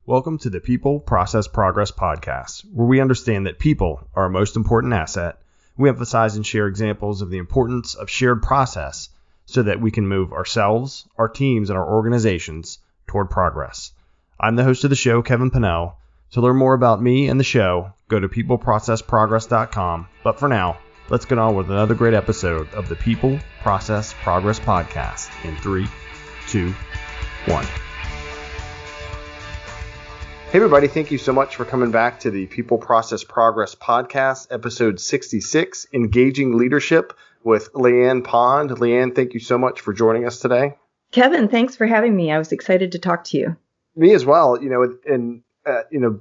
Welcome to the People, Process, Progress podcast, where we understand that people are our most important asset. We emphasize and share examples of the importance of shared process so that we can move ourselves, our teams, and our organizations toward progress. I'm the host of the show, Kevin Pinnell. To learn more about me and the show, go to peopleprocessprogress.com. But for now, let's get on with another great episode of the People, Process, Progress podcast in 3, 2, 1. Hey everybody, thank you so much for coming back to the People Process Progress podcast, episode 66, Engaging Leadership with Leanne Pond. Leanne, thank you so much for joining us today. Kevin, thanks for having me. I was excited to talk to you. Me as well.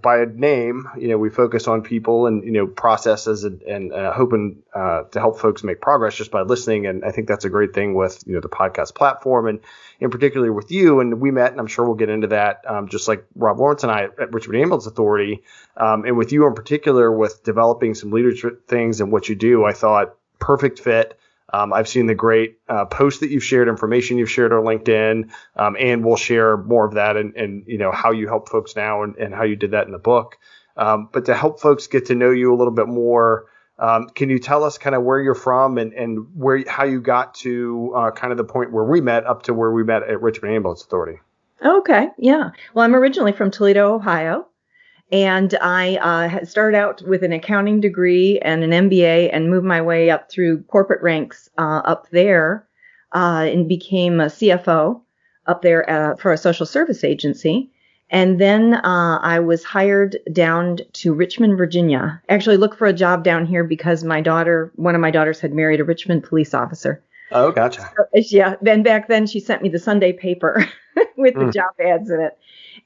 By name, we focus on people and, processes and hoping to help folks make progress just by listening. And I think that's a great thing with, the podcast platform and in particular with you. And we met, and I'm sure we'll get into that, just like Rob Lawrence and I at Richmond Ambulance Authority. And with you in particular with developing some leadership things and what you do, I thought perfect fit. I've seen the great posts that you've shared, information you've shared on LinkedIn, and we'll share more of that and how you help folks now and how you did that in the book. But to help folks get to know you a little bit more, can you tell us kind of where you're from and how you got to kind of the point where we met up to where we met at Richmond Ambulance Authority? Okay, yeah. Well, I'm originally from Toledo, Ohio. And I had started out with an accounting degree and an MBA and moved my way up through corporate ranks up there and became a CFO up there for a social service agency. And then I was hired down to Richmond, Virginia. Actually, looked for a job down here because one of my daughters had married a Richmond police officer. Oh, gotcha. So, yeah. Then back then she sent me the Sunday paper with the job ads in it.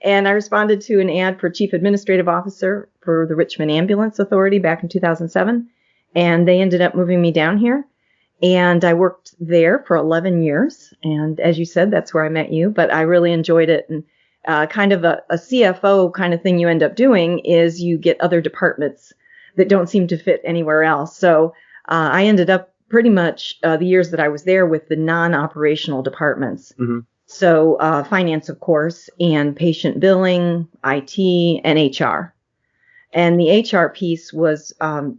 And I responded to an ad for Chief Administrative Officer for the Richmond Ambulance Authority back in 2007. And they ended up moving me down here. And I worked there for 11 years. And as you said, that's where I met you. But I really enjoyed it. And kind of a CFO kind of thing you end up doing is you get other departments that don't seem to fit anywhere else. So I ended up pretty much the years that I was there with the non-operational departments. Mm-hmm. So finance, of course, and patient billing, IT, and HR. And the HR piece was,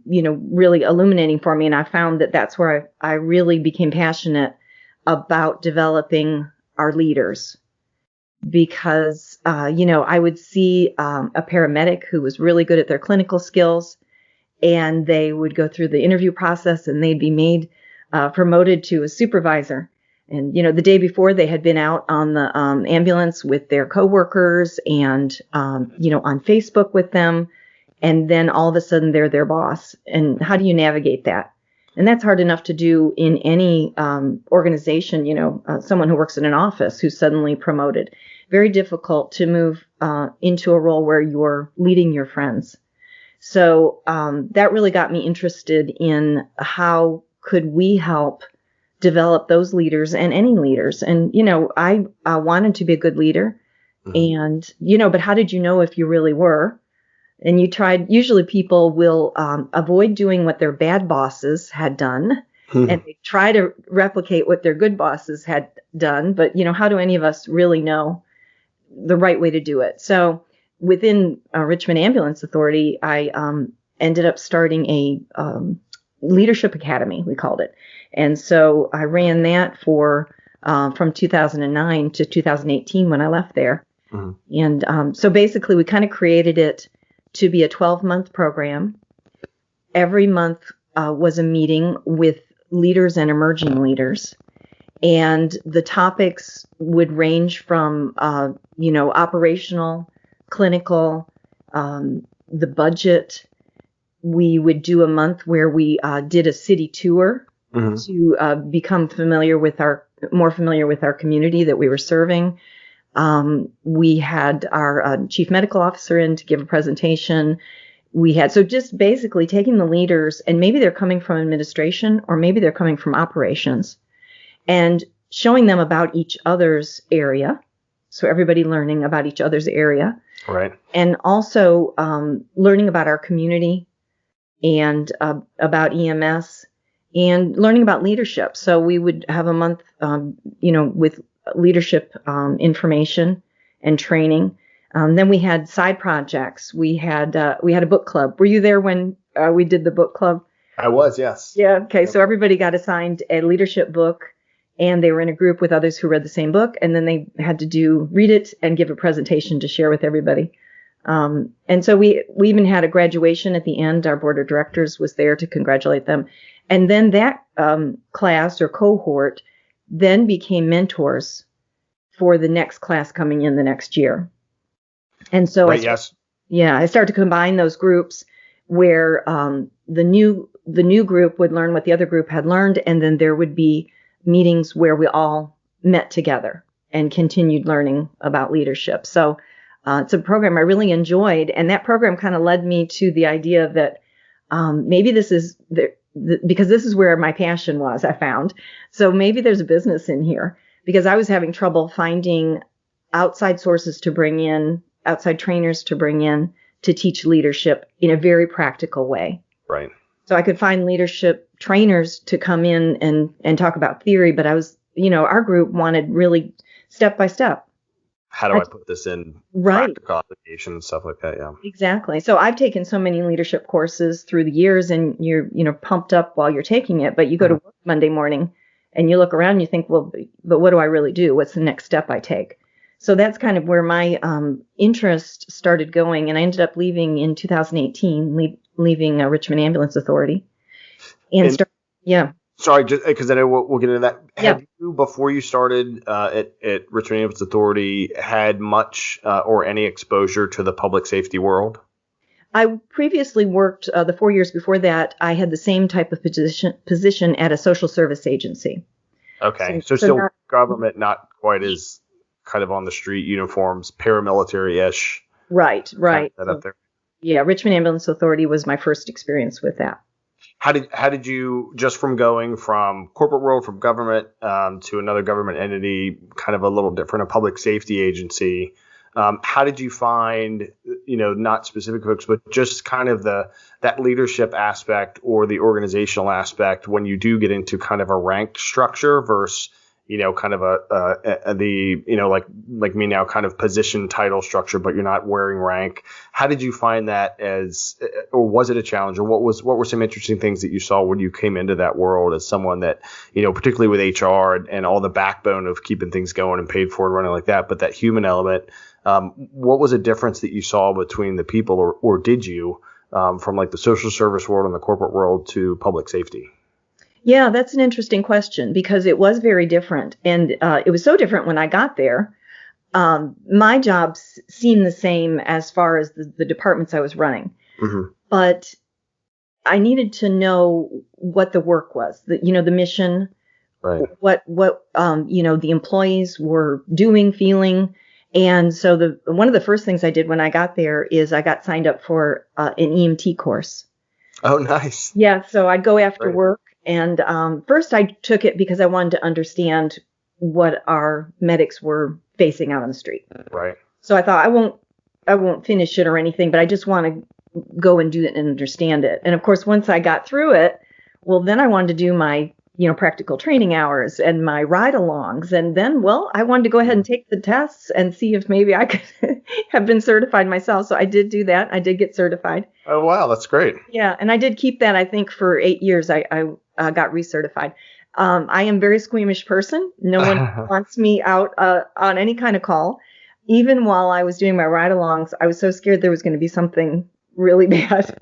really illuminating for me. And I found that that's where I really became passionate about developing our leaders. Because, I would see a paramedic who was really good at their clinical skills, and they would go through the interview process and they'd be made promoted to a supervisor. And, the day before they had been out on the ambulance with their coworkers and, on Facebook with them. And then all of a sudden they're their boss. And how do you navigate that? And that's hard enough to do in any organization, someone who works in an office who's suddenly promoted. Very difficult to move into a role where you're leading your friends. So that really got me interested in how could we help develop those leaders and any leaders. And, I wanted to be a good leader. Mm-hmm. And, but how did you know if you really were? And usually people will avoid doing what their bad bosses had done. Mm-hmm. And they try to replicate what their good bosses had done. But, how do any of us really know the right way to do it? So within Richmond Ambulance Authority, I ended up starting a leadership academy, we called it. And so I ran that for from 2009 to 2018 when I left there. Mm-hmm. And so basically we kind of created it to be a 12-month program. Every month was a meeting with leaders and emerging leaders. And the topics would range from, operational, clinical, the budget. We would do a month where we did a city tour. Mm-hmm. To become more familiar with our community that we were serving. We had our chief medical officer in to give a presentation. So just basically taking the leaders, and maybe they're coming from administration or maybe they're coming from operations, and showing them about each other's area. So everybody learning about each other's area. Right. And also learning about our community and about EMS. And learning about leadership. So we would have a month, with leadership information and training. Then we had side projects. We had a book club. Were you there when we did the book club? I was, yes. Yeah. Okay. Yep. So everybody got assigned a leadership book, and they were in a group with others who read the same book, and then they had to read it and give a presentation to share with everybody. And so we even had a graduation at the end. Our board of directors was there to congratulate them. And then that class or cohort then became mentors for the next class coming in the next year. And so right, yes. I started to combine those groups where the new group would learn what the other group had learned, and then there would be meetings where we all met together and continued learning about leadership. So it's a program I really enjoyed, and that program kind of led me to the idea that maybe this is because this is where my passion was, I found. So maybe there's a business in here, because I was having trouble finding outside sources to bring in, outside trainers to bring in to teach leadership in a very practical way. Right. So I could find leadership trainers to come in and talk about theory, but I was, our group wanted really step by step. How do I put this in practical application and stuff like that? Yeah. Exactly. So I've taken so many leadership courses through the years, and you're, pumped up while you're taking it, but you go to work Monday morning and you look around and you think, well, but what do I really do? What's the next step I take? So that's kind of where my interest started going. And I ended up leaving in 2018, leaving Richmond Ambulance Authority. Sorry, just because I know we'll get into that. Yeah. Have you, before you started at Richmond Ambulance Authority, had much or any exposure to the public safety world? I previously worked, the 4 years before that, I had the same type of position at a social service agency. Okay, so still government, not quite as kind of on the street uniforms, paramilitary-ish. Right. Kind of up there. Yeah, Richmond Ambulance Authority was my first experience with that. How did you, just from going from corporate world, from government to another government entity, kind of a little different, a public safety agency, how did you find, not specific folks, but just kind of that leadership aspect or the organizational aspect when you do get into kind of a ranked structure versus, kind of like me now, kind of position title structure, but you're not wearing rank. How did you find that or was it a challenge, or what were some interesting things that you saw when you came into that world as someone that, particularly with HR and all the backbone of keeping things going and paid for and running like that, but that human element, what was a difference that you saw between the people, or did you, from like the social service world and the corporate world to public safety? Yeah, that's an interesting question, because it was very different. And it was so different when I got there. My jobs seemed the same as far as the departments I was running. Mm-hmm. But I needed to know what the work was, the mission, right, what the employees were doing, feeling. And so one of the first things I did when I got there is I got signed up for an EMT course. Oh, nice. Yeah, so I'd go after work. And first I took it because I wanted to understand what our medics were facing out on the street. Right. So I thought I won't finish it or anything, but I just want to go and do it and understand it. And of course, once I got through it, well, then I wanted to do my, practical training hours and my ride-alongs. And then, I wanted to go ahead and take the tests and see if maybe I could have been certified myself. So I did do that. I did get certified. Oh, wow. That's great. Yeah. And I did keep that, I think, for 8 years. I got recertified. I am a very squeamish person. No one wants me out on any kind of call. Even while I was doing my ride-alongs, I was so scared there was going to be something really bad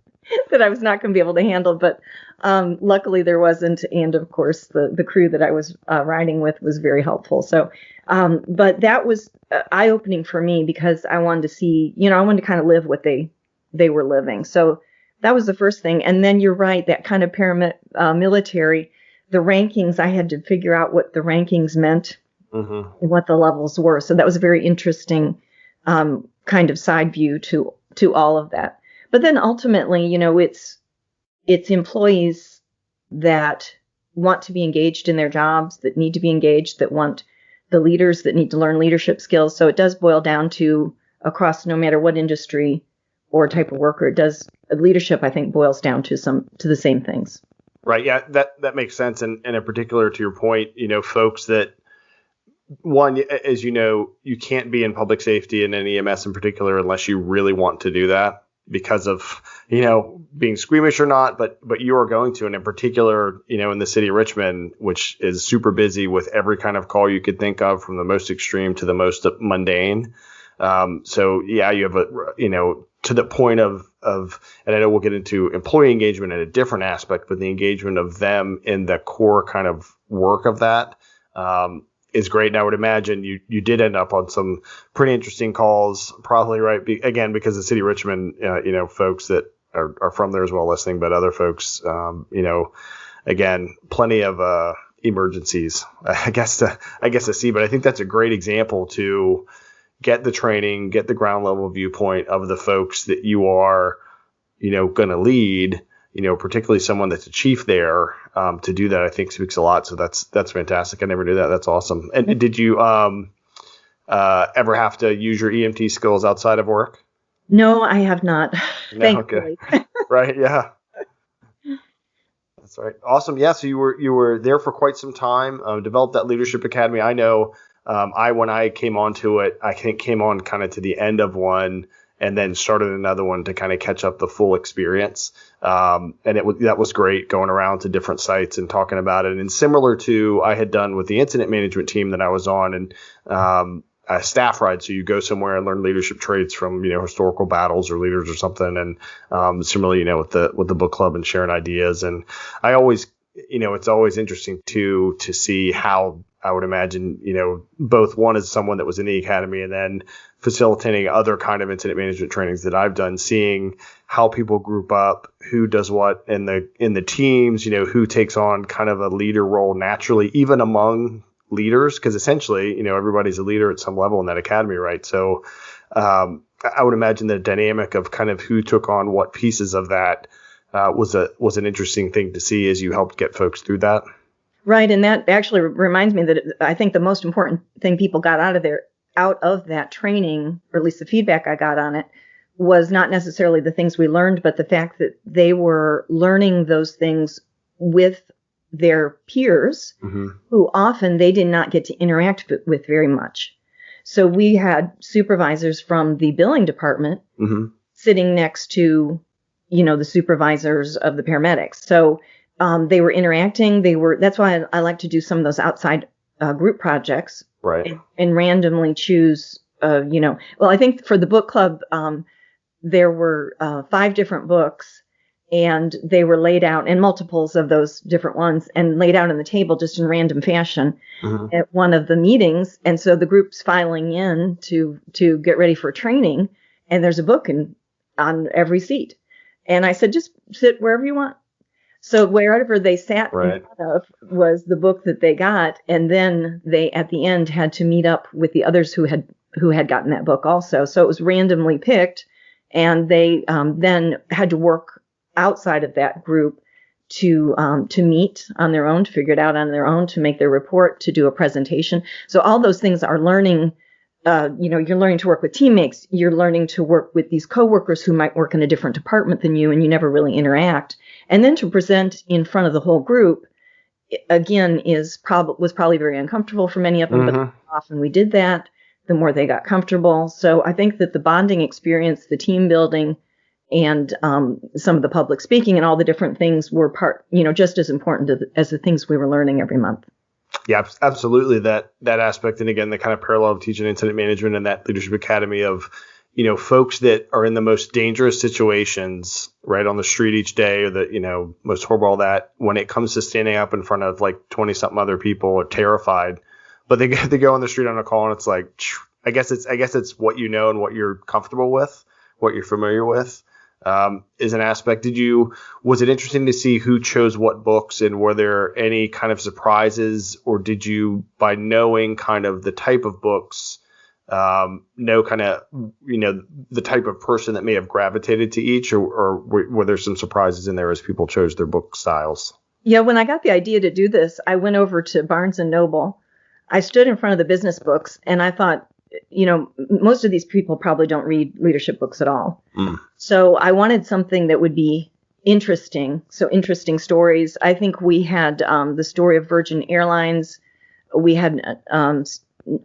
that I was not going to be able to handle. But luckily there wasn't. And of course, the crew that I was riding with was very helpful. So, but that was eye-opening for me, because I wanted to see, I wanted to kind of live what they were living. So that was the first thing. And then you're right, that kind of paramilitary, the rankings, I had to figure out what the rankings meant, mm-hmm, and what the levels were. So that was a very interesting kind of side view to all of that. But then ultimately, it's employees that want to be engaged in their jobs, that need to be engaged, that want the leaders that need to learn leadership skills. So it does boil down to, across no matter what industry or type of worker, leadership, I think, boils down to the same things. Right. Yeah, that makes sense. And in particular, to your point, folks that one, as you know, you can't be in public safety and in EMS in particular unless you really want to do that because of, being squeamish or not, but you are going to, and in particular, in the city of Richmond, which is super busy with every kind of call you could think of, from the most extreme to the most mundane. So yeah, you have to the point of, and I know we'll get into employee engagement in a different aspect, but the engagement of them in the core kind of work of that, is great. And I would imagine you did end up on some pretty interesting calls, probably, right? Again, because the city of Richmond, folks that are from there as well listening, but other folks, again, plenty of emergencies, I guess to see. But I think that's a great example to get the training, get the ground level viewpoint of the folks that you are, going to lead. Particularly someone that's a chief there, to do that, I think speaks a lot. So that's fantastic. I never knew that. That's awesome. And did you ever have to use your EMT skills outside of work? No, I have not. No, thankfully. Okay. Right. Yeah. That's right. Awesome. Yeah. So you were there for quite some time. Developed that leadership academy. I know. When I came onto it, I think came on kind of to the end of one, and then started another one to kind of catch up the full experience. And that was great, going around to different sites and talking about it. And similar to I had done with the incident management team that I was on, and a staff ride. So you go somewhere and learn leadership traits from, historical battles or leaders or something. And similarly, with the book club and sharing ideas. And I always, it's always interesting to see how, I would imagine, both one as someone that was in the academy and then facilitating other kind of incident management trainings that I've done, seeing how people group up, who does what in the teams, who takes on kind of a leader role naturally, even among leaders, because essentially, everybody's a leader at some level in that academy, right? So I would imagine the dynamic of kind of who took on what pieces of that was an interesting thing to see as you helped get folks through that. Right, and that actually reminds me that I think the most important thing people got out of that training, or at least the feedback I got on it, was not necessarily the things we learned, but the fact that they were learning those things with their peers, mm-hmm. who often they did not get to interact with very much. So we had supervisors from the billing department, mm-hmm. sitting next to, the supervisors of the paramedics. So they were interacting. That's why I like to do some of those outside group projects, right? And randomly choose, well, I think for the book club, there were 5 different books, and they were laid out in multiples of those different ones and laid out on the table just in random fashion, mm-hmm. at one of the meetings. And so the group's filing in to get ready for training, and there's a book on every seat. And I said, just sit wherever you want. So wherever they sat right. in front of was the book that they got, and then they at the end had to meet up with the others who had gotten that book also. So it was randomly picked, and they then had to work outside of that group to meet on their own, to figure it out on their own, to make their report, to do a presentation. So all those things are learning. You're learning to work with teammates. You're learning to work with these coworkers who might work in a different department than you, and you never really interact. And then to present in front of the whole group, again, was probably very uncomfortable for many of them, mm-hmm. but often we did that, the more they got comfortable. So I think that the bonding experience, the team building, and some of the public speaking and all the different things were just as important as the things we were learning every month. Yeah, absolutely. That aspect. And again, the kind of parallel of teaching incident management and that leadership academy of, folks that are in the most dangerous situations right on the street each day, or the, most horrible, that when it comes to standing up in front of like 20 something other people are terrified, but they go on the street on a call, and it's like, I guess it's what you know and what you're comfortable with, what you're familiar with. Is an aspect. Was it interesting to see who chose what books, and were there any kind of surprises, or did you, by knowing kind of the type of books, know kind of, the type of person that may have gravitated to each, or were there some surprises in there as people chose their book styles? Yeah, when I got the idea to do this, I went over to Barnes & Noble. I stood in front of the business books, and I thought, most of these people probably don't read leadership books at all. Mm. So I wanted something that would be interesting. So interesting stories. I think we had the story of Virgin Airlines. We had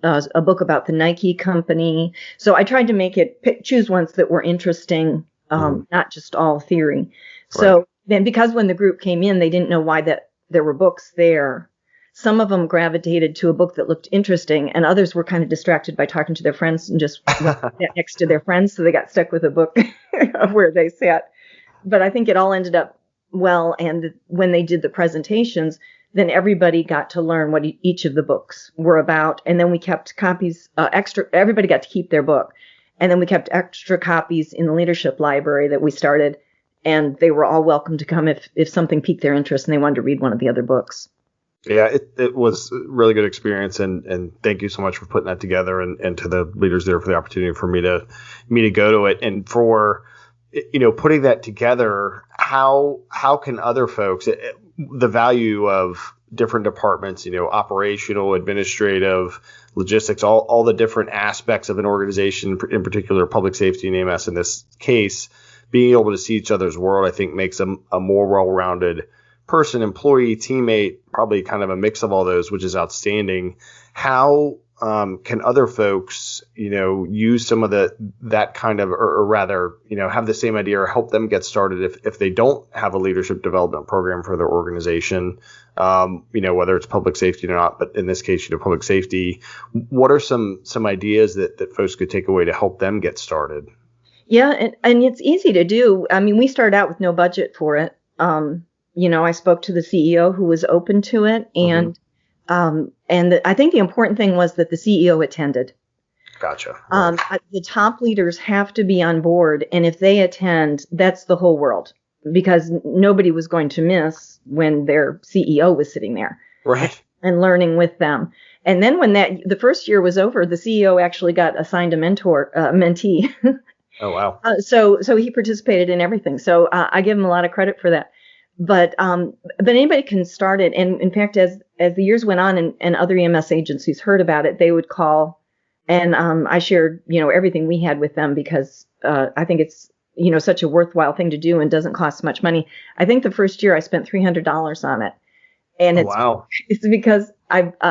a book about the Nike company. So I tried to make it choose ones that were interesting, not just all theory. So Right. then, because when the group came in, they didn't know why that there were books there. Some of them gravitated to a book that looked interesting, and others were kind of distracted by talking to their friends and just sat next to their friends, so they got stuck with a book of where they sat. But I think it all ended up well, and when they did the presentations, then everybody got to learn what each of the books were about, and then we kept copies extra. Everybody got to keep their book, and then we kept extra copies in the leadership library that we started, and they were all welcome to come if something piqued their interest and they wanted to read one of the other books. Yeah, it was a really good experience, and thank you so much for putting that together, and to the leaders there for the opportunity for me to go to it, and for putting that together. How can other folks, the value of different departments, operational, administrative, logistics, all the different aspects of an organization, in particular public safety and EMS in this case, being able to see each other's world, I think makes a more well-rounded person, employee, teammate, probably kind of a mix of all those, which is outstanding. How can other folks, use some of that kind of, or rather, have the same idea or help them get started if they don't have a leadership development program for their organization, whether it's public safety or not, but in this case, public safety. What are some ideas that folks could take away to help them get started? Yeah, and it's easy to do. I mean, we started out with no budget for it. I spoke to the CEO who was open to it, and I think the important thing was that the CEO attended. Gotcha. Right. The top leaders have to be on board, and if they attend, that's the whole world, because nobody was going to miss when their CEO was sitting there, right, and learning with them. And then when the first year was over, the CEO actually got assigned a mentee. Oh wow. So he participated in everything. So I give him a lot of credit for that. But anybody can start it. And in fact, as the years went on and other EMS agencies heard about it, they would call, and I shared everything we had with them, because I think it's such a worthwhile thing to do and doesn't cost much money. I think the first year I spent $300 on it, and it's because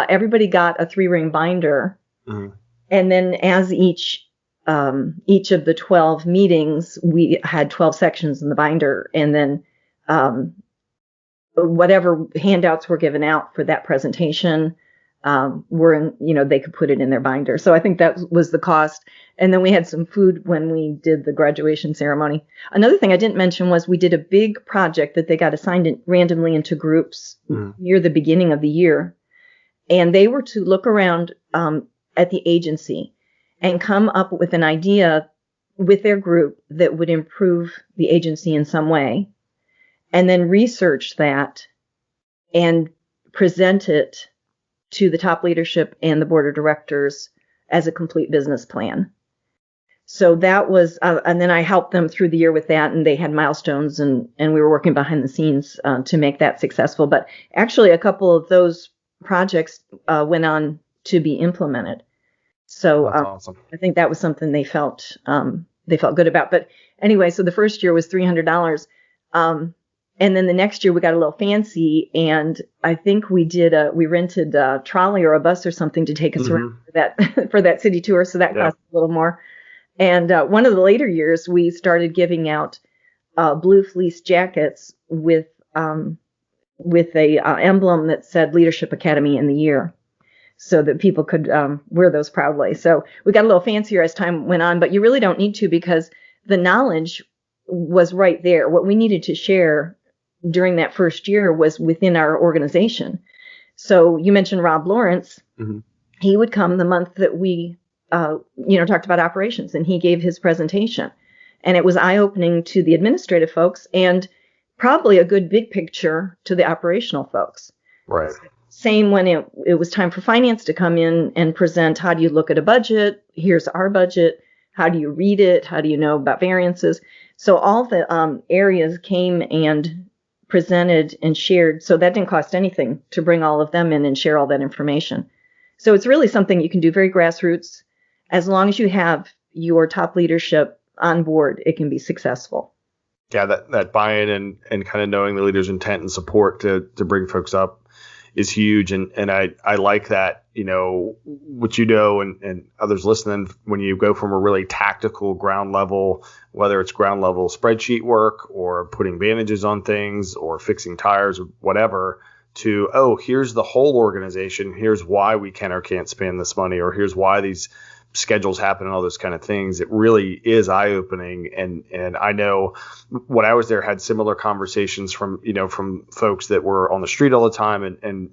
everybody got a 3-ring binder, and then as each of the 12 meetings, we had 12 sections in the binder, and then whatever handouts were given out for that presentation they could put it in their binder. So I think that was the cost. And then we had some food when we did the graduation ceremony. Another thing I didn't mention was we did a big project that they got assigned randomly into groups near the beginning of the year. And they were to look around at the agency and come up with an idea with their group that would improve the agency in some way, and then research that and present it to the top leadership and the board of directors as a complete business plan. So that was, and then I helped them through the year with that, and they had milestones, and we were working behind the scenes to make that successful. But actually, a couple of those projects went on to be implemented. So that's awesome. I think that was something they felt good about. But anyway, so the first year was $300. And then the next year we got a little fancy, and I think we rented a trolley or a bus or something to take us around for that city tour. So that cost a little more. And one of the later years, we started giving out blue fleece jackets with a emblem that said Leadership Academy in the year, so that people could wear those proudly. So we got a little fancier as time went on, but you really don't need to, because the knowledge was right there. What we needed to share during that first year was within our organization. So you mentioned Rob Lawrence. He would come the month that we talked about operations, and he gave his presentation, and it was eye-opening to the administrative folks and probably a good big picture to the operational folks. Right. Same when it was time for finance to come in and present, how do you look at a budget? Here's our budget. How do you read it? How do you know about variances? So all the areas came and presented and shared. So that didn't cost anything to bring all of them in and share all that information. So it's really something you can do very grassroots. As long as you have your top leadership on board, it can be successful. Yeah, that buy-in and kind of knowing the leader's intent and support to bring folks up is huge. And I like that, what and others listening, when you go from a really tactical ground level, whether it's ground level spreadsheet work or putting bandages on things or fixing tires or whatever, to, oh, here's the whole organization. Here's why we can or can't spend this money, or here's why these schedules happen and all those kind of things. It really is eye-opening. And I know when I was there, had similar conversations from folks that were on the street all the time and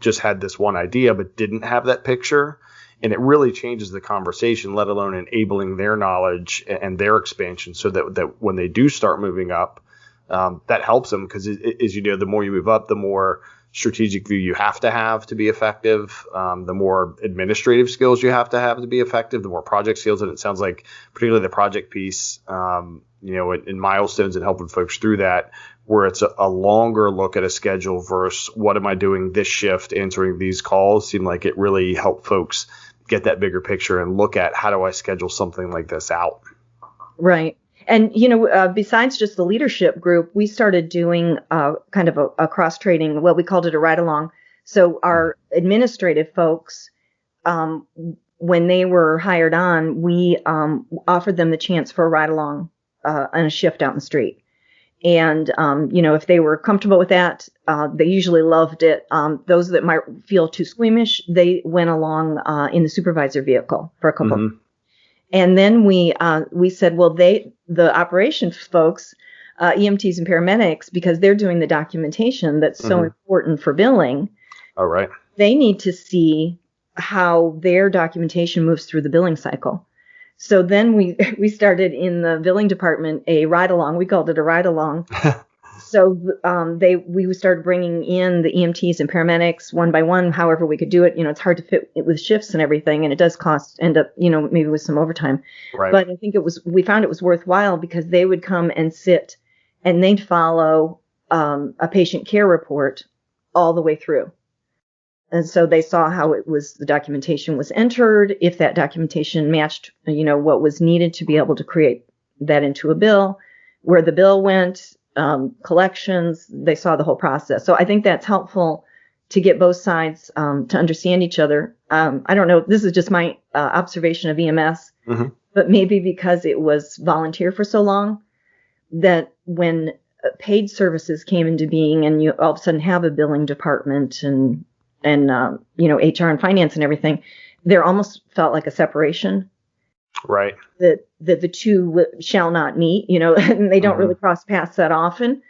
just had this one idea, but didn't have that picture. And it really changes the conversation, let alone enabling their knowledge and their expansion, so that when they do start moving up, that helps them, because as the more you move up, the more strategic view you have to be effective, the more administrative skills you have to be effective, the more project skills. And it sounds like particularly the project piece, in milestones and helping folks through that, where it's a longer look at a schedule versus what am I doing this shift, answering these calls, seem like it really helped folks get that bigger picture and look at, how do I schedule something like this out? Right. And, besides just the leadership group, we started doing kind of a cross-training. Well, we called it a ride-along. So our administrative folks, when they were hired on, we offered them the chance for a ride-along on a shift out in the street. And, if they were comfortable with that, they usually loved it. Those that might feel too squeamish, they went along in the supervisor vehicle for a couple. Mm-hmm. And then we said, well, the operations folks, EMTs and paramedics, because they're doing the documentation that's so important for billing. All right. They need to see how their documentation moves through the billing cycle. So then we started in the billing department a ride along. We called it a ride along. So we started bringing in the EMTs and paramedics one by one, however we could do it. It's hard to fit it with shifts and everything, and it does end up, maybe with some overtime. Right. But I think we found it was worthwhile, because they would come and sit and they'd follow a patient care report all the way through. And so they saw how the documentation was entered, if that documentation matched, what was needed to be able to create that into a bill, where the bill went, collections. They saw the whole process. So I think that's helpful to get both sides to understand each other. I don't know. This is just my observation of EMS, but maybe because it was volunteer for so long, that when paid services came into being and you all of a sudden have a billing department and HR and finance and everything, there almost felt like a separation. Right. That the two shall not meet, and they don't really cross paths that often.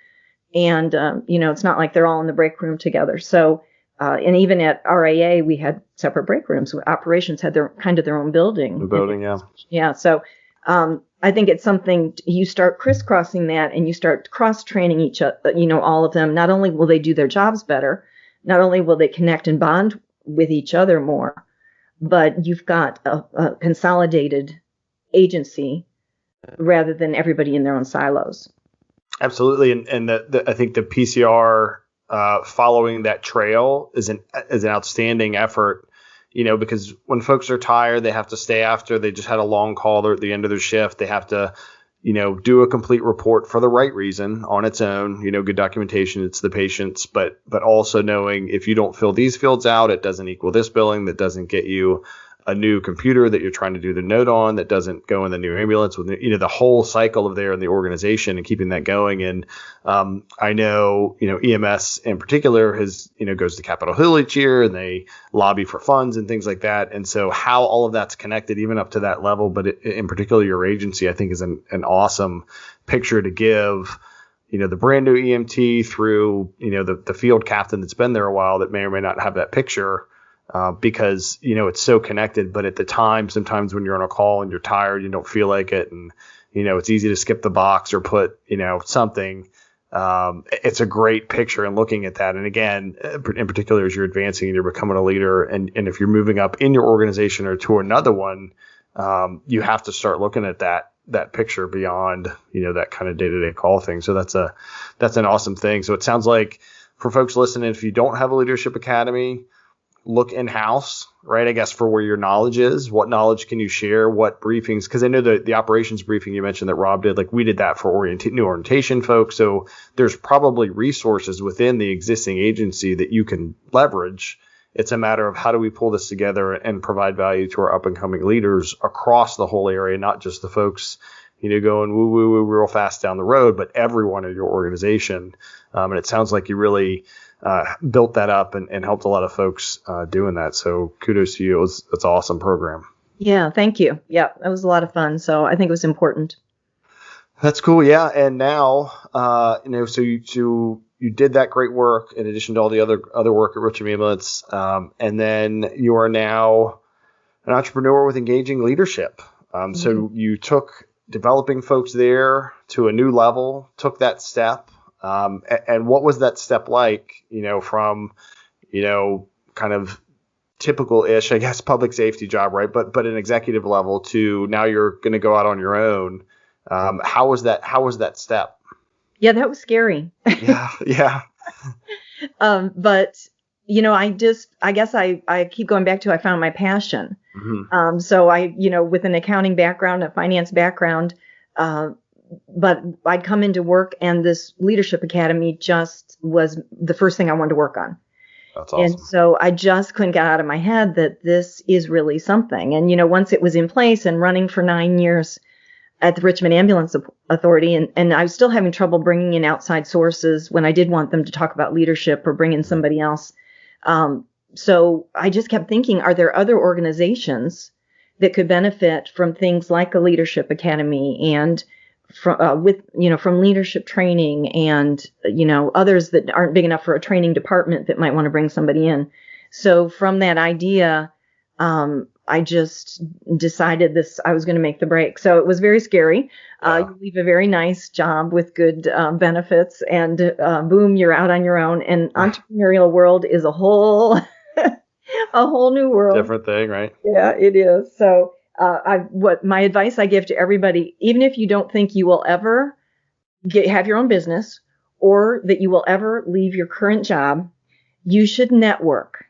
And, it's not like they're all in the break room together. So, and even at RAA, we had separate break rooms. Operations had their own building. The building, yeah. Yeah. So, I think it's something you start crisscrossing that, and you start cross-training each other, all of them. Not only will they do their jobs better, not only will they connect and bond with each other more, but you've got a consolidated agency rather than everybody in their own silos. Absolutely. And I think the PCR following that trail is an outstanding effort, because when folks are tired, they have to stay after. They just had a long call. They're at the end of their shift. They have to, do a complete report for the right reason on its own, good documentation. It's the patient's, but also knowing if you don't fill these fields out, it doesn't equal this billing. That doesn't get you a new computer that you're trying to do the note on, that doesn't go in the new ambulance, with the whole cycle of there in the organization and keeping that going. And I know, EMS in particular goes to Capitol Hill each year, and they lobby for funds and things like that. And so how all of that's connected, even up to that level, but in particular your agency, I think is an awesome picture to give, the brand new EMT through, the field captain that's been there a while that may or may not have that picture. Because, it's so connected, but at the time, sometimes when you're on a call and you're tired, you don't feel like it. And, it's easy to skip the box or put, something. It's a great picture and looking at that. And again, in particular, as you're advancing and you're becoming a leader, and if you're moving up in your organization or to another one, you have to start looking at that picture beyond, that kind of day-to-day call thing. So that's an awesome thing. So it sounds like for folks listening, if you don't have a leadership academy, look in-house, right? I guess for where your knowledge is, what knowledge can you share, what briefings? Because I know the operations briefing you mentioned that Rob did, like we did that for new orientation folks. So there's probably resources within the existing agency that you can leverage. It's a matter of how do we pull this together and provide value to our up and coming leaders across the whole area, not just the folks, going woo woo woo real fast down the road, but everyone in your organization. And it sounds like you really built that up and helped a lot of folks doing that. So kudos to you. It's an awesome program. Yeah, thank you. Yeah, that was a lot of fun. So I think it was important. That's cool. Yeah. And now, so you did that great work in addition to all the other work at Richmond Ambulance. And then you are now an entrepreneur with engaging leadership. So you took developing folks there to a new level, took that step. And what was that step like, from, kind of typical-ish, I guess, public safety job, right? But an executive level to now you're going to go out on your own. How was that step? Yeah, that was scary. Yeah. But, I guess I keep going back to I found my passion. Mm-hmm. So I, with an accounting background, a finance background, but I'd come into work and this leadership academy just was the first thing I wanted to work on. That's awesome. And so I just couldn't get out of my head that this is really something. And, once it was in place and running for 9 years at the Richmond Ambulance Authority, and I was still having trouble bringing in outside sources when I did want them to talk about leadership or bring in somebody else. So I just kept thinking, are there other organizations that could benefit from things like a leadership academy and from leadership training and, others that aren't big enough for a training department that might want to bring somebody in. So from that idea, I just decided I was going to make the break. So it was very scary. You leave a very nice job with good benefits and boom, you're out on your own. And entrepreneurial world is a whole new world. Different thing, right? Yeah, it is. So what my advice I give to everybody, even if you don't think you will ever have your own business or that you will ever leave your current job, you should network.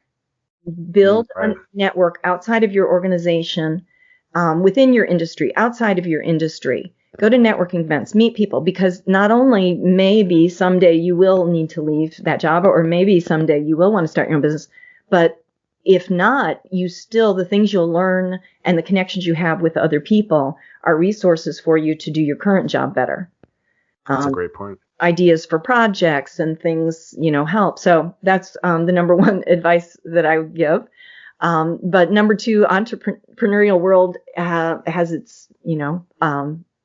Build a network outside of your organization, within your industry, outside of your industry. Go to networking events, meet people, because not only maybe someday you will need to leave that job, or maybe someday you will want to start your own business, but if not, the things you'll learn and the connections you have with other people are resources for you to do your current job better. That's a great point. Ideas for projects and things, help. So that's the number one advice that I would give. But number two, entrepreneurial world has its,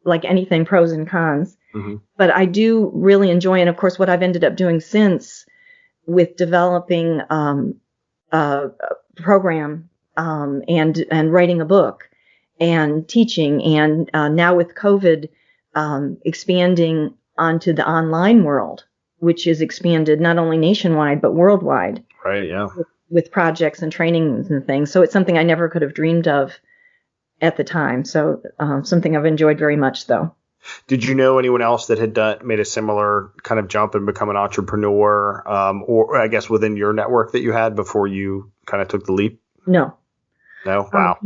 like anything, pros and cons. Mm-hmm. But I do really enjoy, and of course, what I've ended up doing since with developing a program and writing a book and teaching, and now with COVID expanding onto the online world, which is expanded not only nationwide but worldwide. Right. Yeah. With projects and trainings and things. So it's something I never could have dreamed of at the time. So something I've enjoyed very much, though. Did you know anyone else that had made a similar kind of jump and become an entrepreneur, or I guess within your network that you had before you kind of took the leap? No. Wow.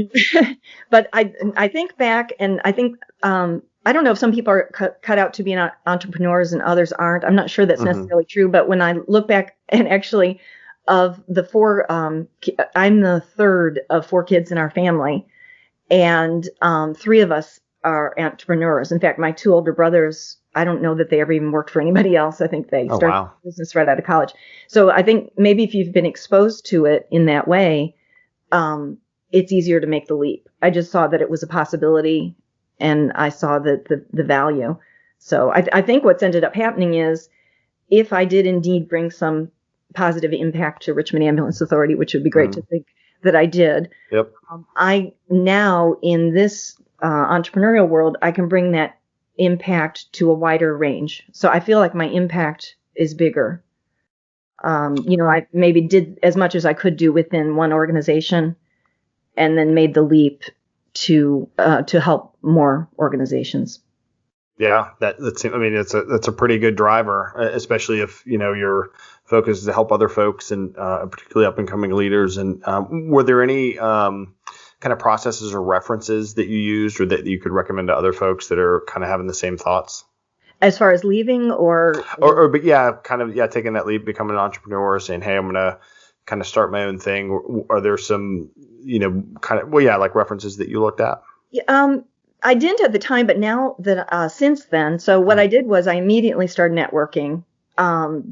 But I think back, and I think I don't know if some people are cut out to be entrepreneurs and others aren't. I'm not sure that's necessarily true. But when I look back, and actually of the four, I'm the third of four kids in our family, and three of us are entrepreneurs. In fact, my two older brothers, I don't know that they ever even worked for anybody else. I think they started a business right out of college. So I think maybe if you've been exposed to it in that way, it's easier to make the leap. I just saw that it was a possibility, and I saw the value. So I think what's ended up happening is, if I did indeed bring some positive impact to Richmond Ambulance Authority, which would be great to think that I did. Yep. I now, in this entrepreneurial world, I can bring that impact to a wider range. So I feel like my impact is bigger. I maybe did as much as I could do within one organization, and then made the leap to help more organizations. Yeah, that's a pretty good driver, especially if, you're focus is to help other folks and particularly up and coming leaders. And were there any kind of processes or references that you used or that you could recommend to other folks that are kind of having the same thoughts? As far as leaving but yeah, kind of, yeah, taking that leap, becoming an entrepreneur, saying, hey, I'm going to kind of start my own thing. Are there some, kind of, like references that you looked at? I didn't at the time, but now that since then, so what I did was I immediately started networking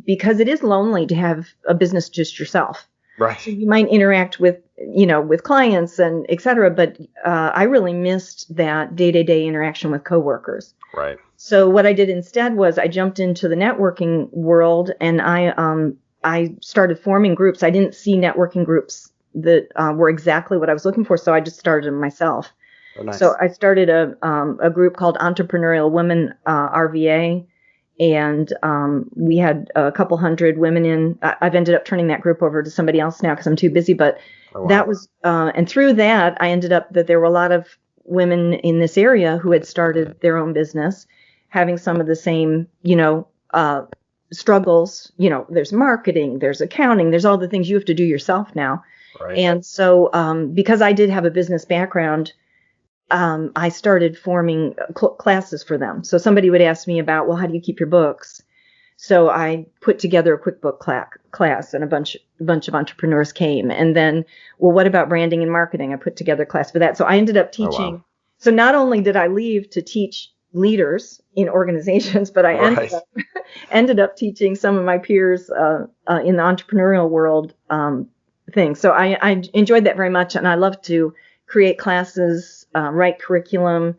because it is lonely to have a business just yourself. Right. So you might interact with, with clients and et cetera, but I really missed that day-to-day interaction with coworkers. Right. So what I did instead was I jumped into the networking world and I started forming groups. I didn't see networking groups that were exactly what I was looking for, so I just started them myself. Oh, nice. So I started a group called Entrepreneurial Women RVA, and we had a couple hundred women in. I've ended up turning that group over to somebody else now because I'm too busy. But that was, and through that, I ended up that there were a lot of women in this area who had started their own business, having some of the same, struggles. There's marketing, there's accounting, there's all the things you have to do yourself now. Right. And so because I did have a business background, I started forming classes for them. So somebody would ask me about, well, how do you keep your books? So I put together a QuickBook class, and a bunch of entrepreneurs came. And then, well, what about branding and marketing? I put together a class for that. So I ended up teaching. Oh, wow. So not only did I leave to teach leaders in organizations, but I ended up teaching some of my peers in the entrepreneurial world things. So I enjoyed that very much, and I love to create classes, write curriculum,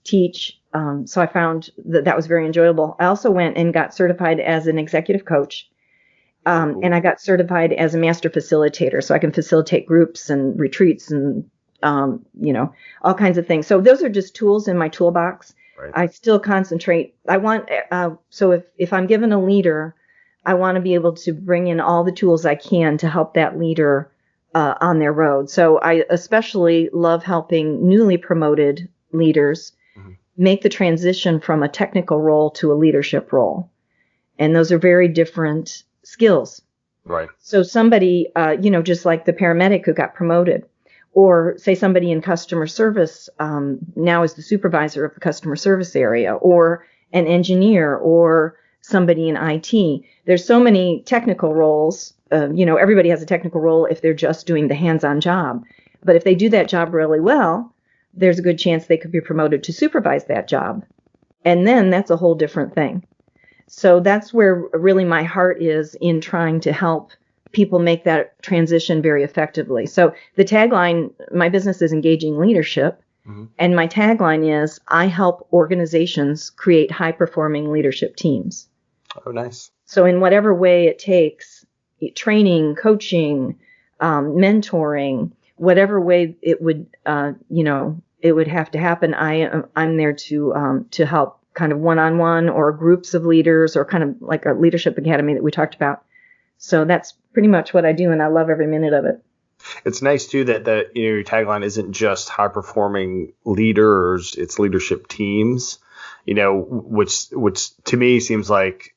teach. So I found that was very enjoyable. I also went and got certified as an executive coach, and I got certified as a master facilitator, so I can facilitate groups and retreats and all kinds of things. So those are just tools in my toolbox. Right. I still concentrate. I want so if I'm given a leader, I want to be able to bring in all the tools I can to help that leader on their road. So I especially love helping newly promoted leaders make the transition from a technical role to a leadership role. And those are very different skills. Right. So somebody, just like the paramedic who got promoted, or say somebody in customer service now is the supervisor of the customer service area, or an engineer, or somebody in IT. There's so many technical roles. Everybody has a technical role if they're just doing the hands-on job. But if they do that job really well, there's a good chance they could be promoted to supervise that job. And then that's a whole different thing. So that's where really my heart is in trying to help people make that transition very effectively. So the tagline, my business is engaging leadership. Mm-hmm. And my tagline is, I help organizations create high-performing leadership teams. Oh, nice. So in whatever way it takes, training, coaching, mentoring, whatever way it would, it would have to happen. I'm there to help kind of one-on-one or groups of leaders, or kind of like a leadership academy that we talked about. So that's pretty much what I do, and I love every minute of it. It's nice too that your tagline isn't just high-performing leaders; it's leadership teams. Which to me seems like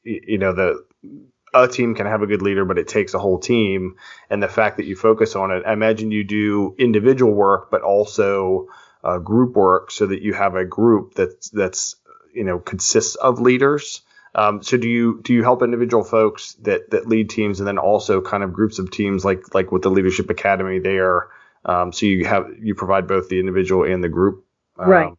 a team can have a good leader, but it takes a whole team. And the fact that you focus on it, I imagine you do individual work, but also group work, so that you have a group that's consists of leaders. So do you help individual folks that lead teams, and then also kind of groups of teams like with the Leadership Academy there? So you provide both the individual and the group right.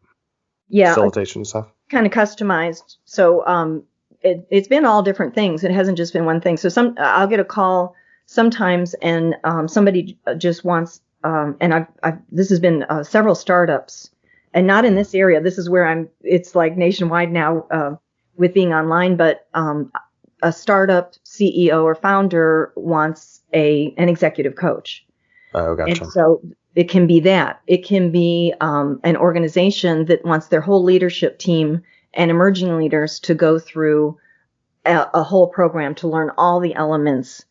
Yeah, facilitation and stuff. Kind of customized. So it's been all different things. It hasn't just been one thing. So I'll get a call sometimes, and somebody just wants and this has been several startups, and not in this area. This is where it's like nationwide now. With being online, but a startup CEO or founder wants an executive coach. Oh, gotcha. And so it can be that. It can be an organization that wants their whole leadership team and emerging leaders to go through a whole program to learn all the elements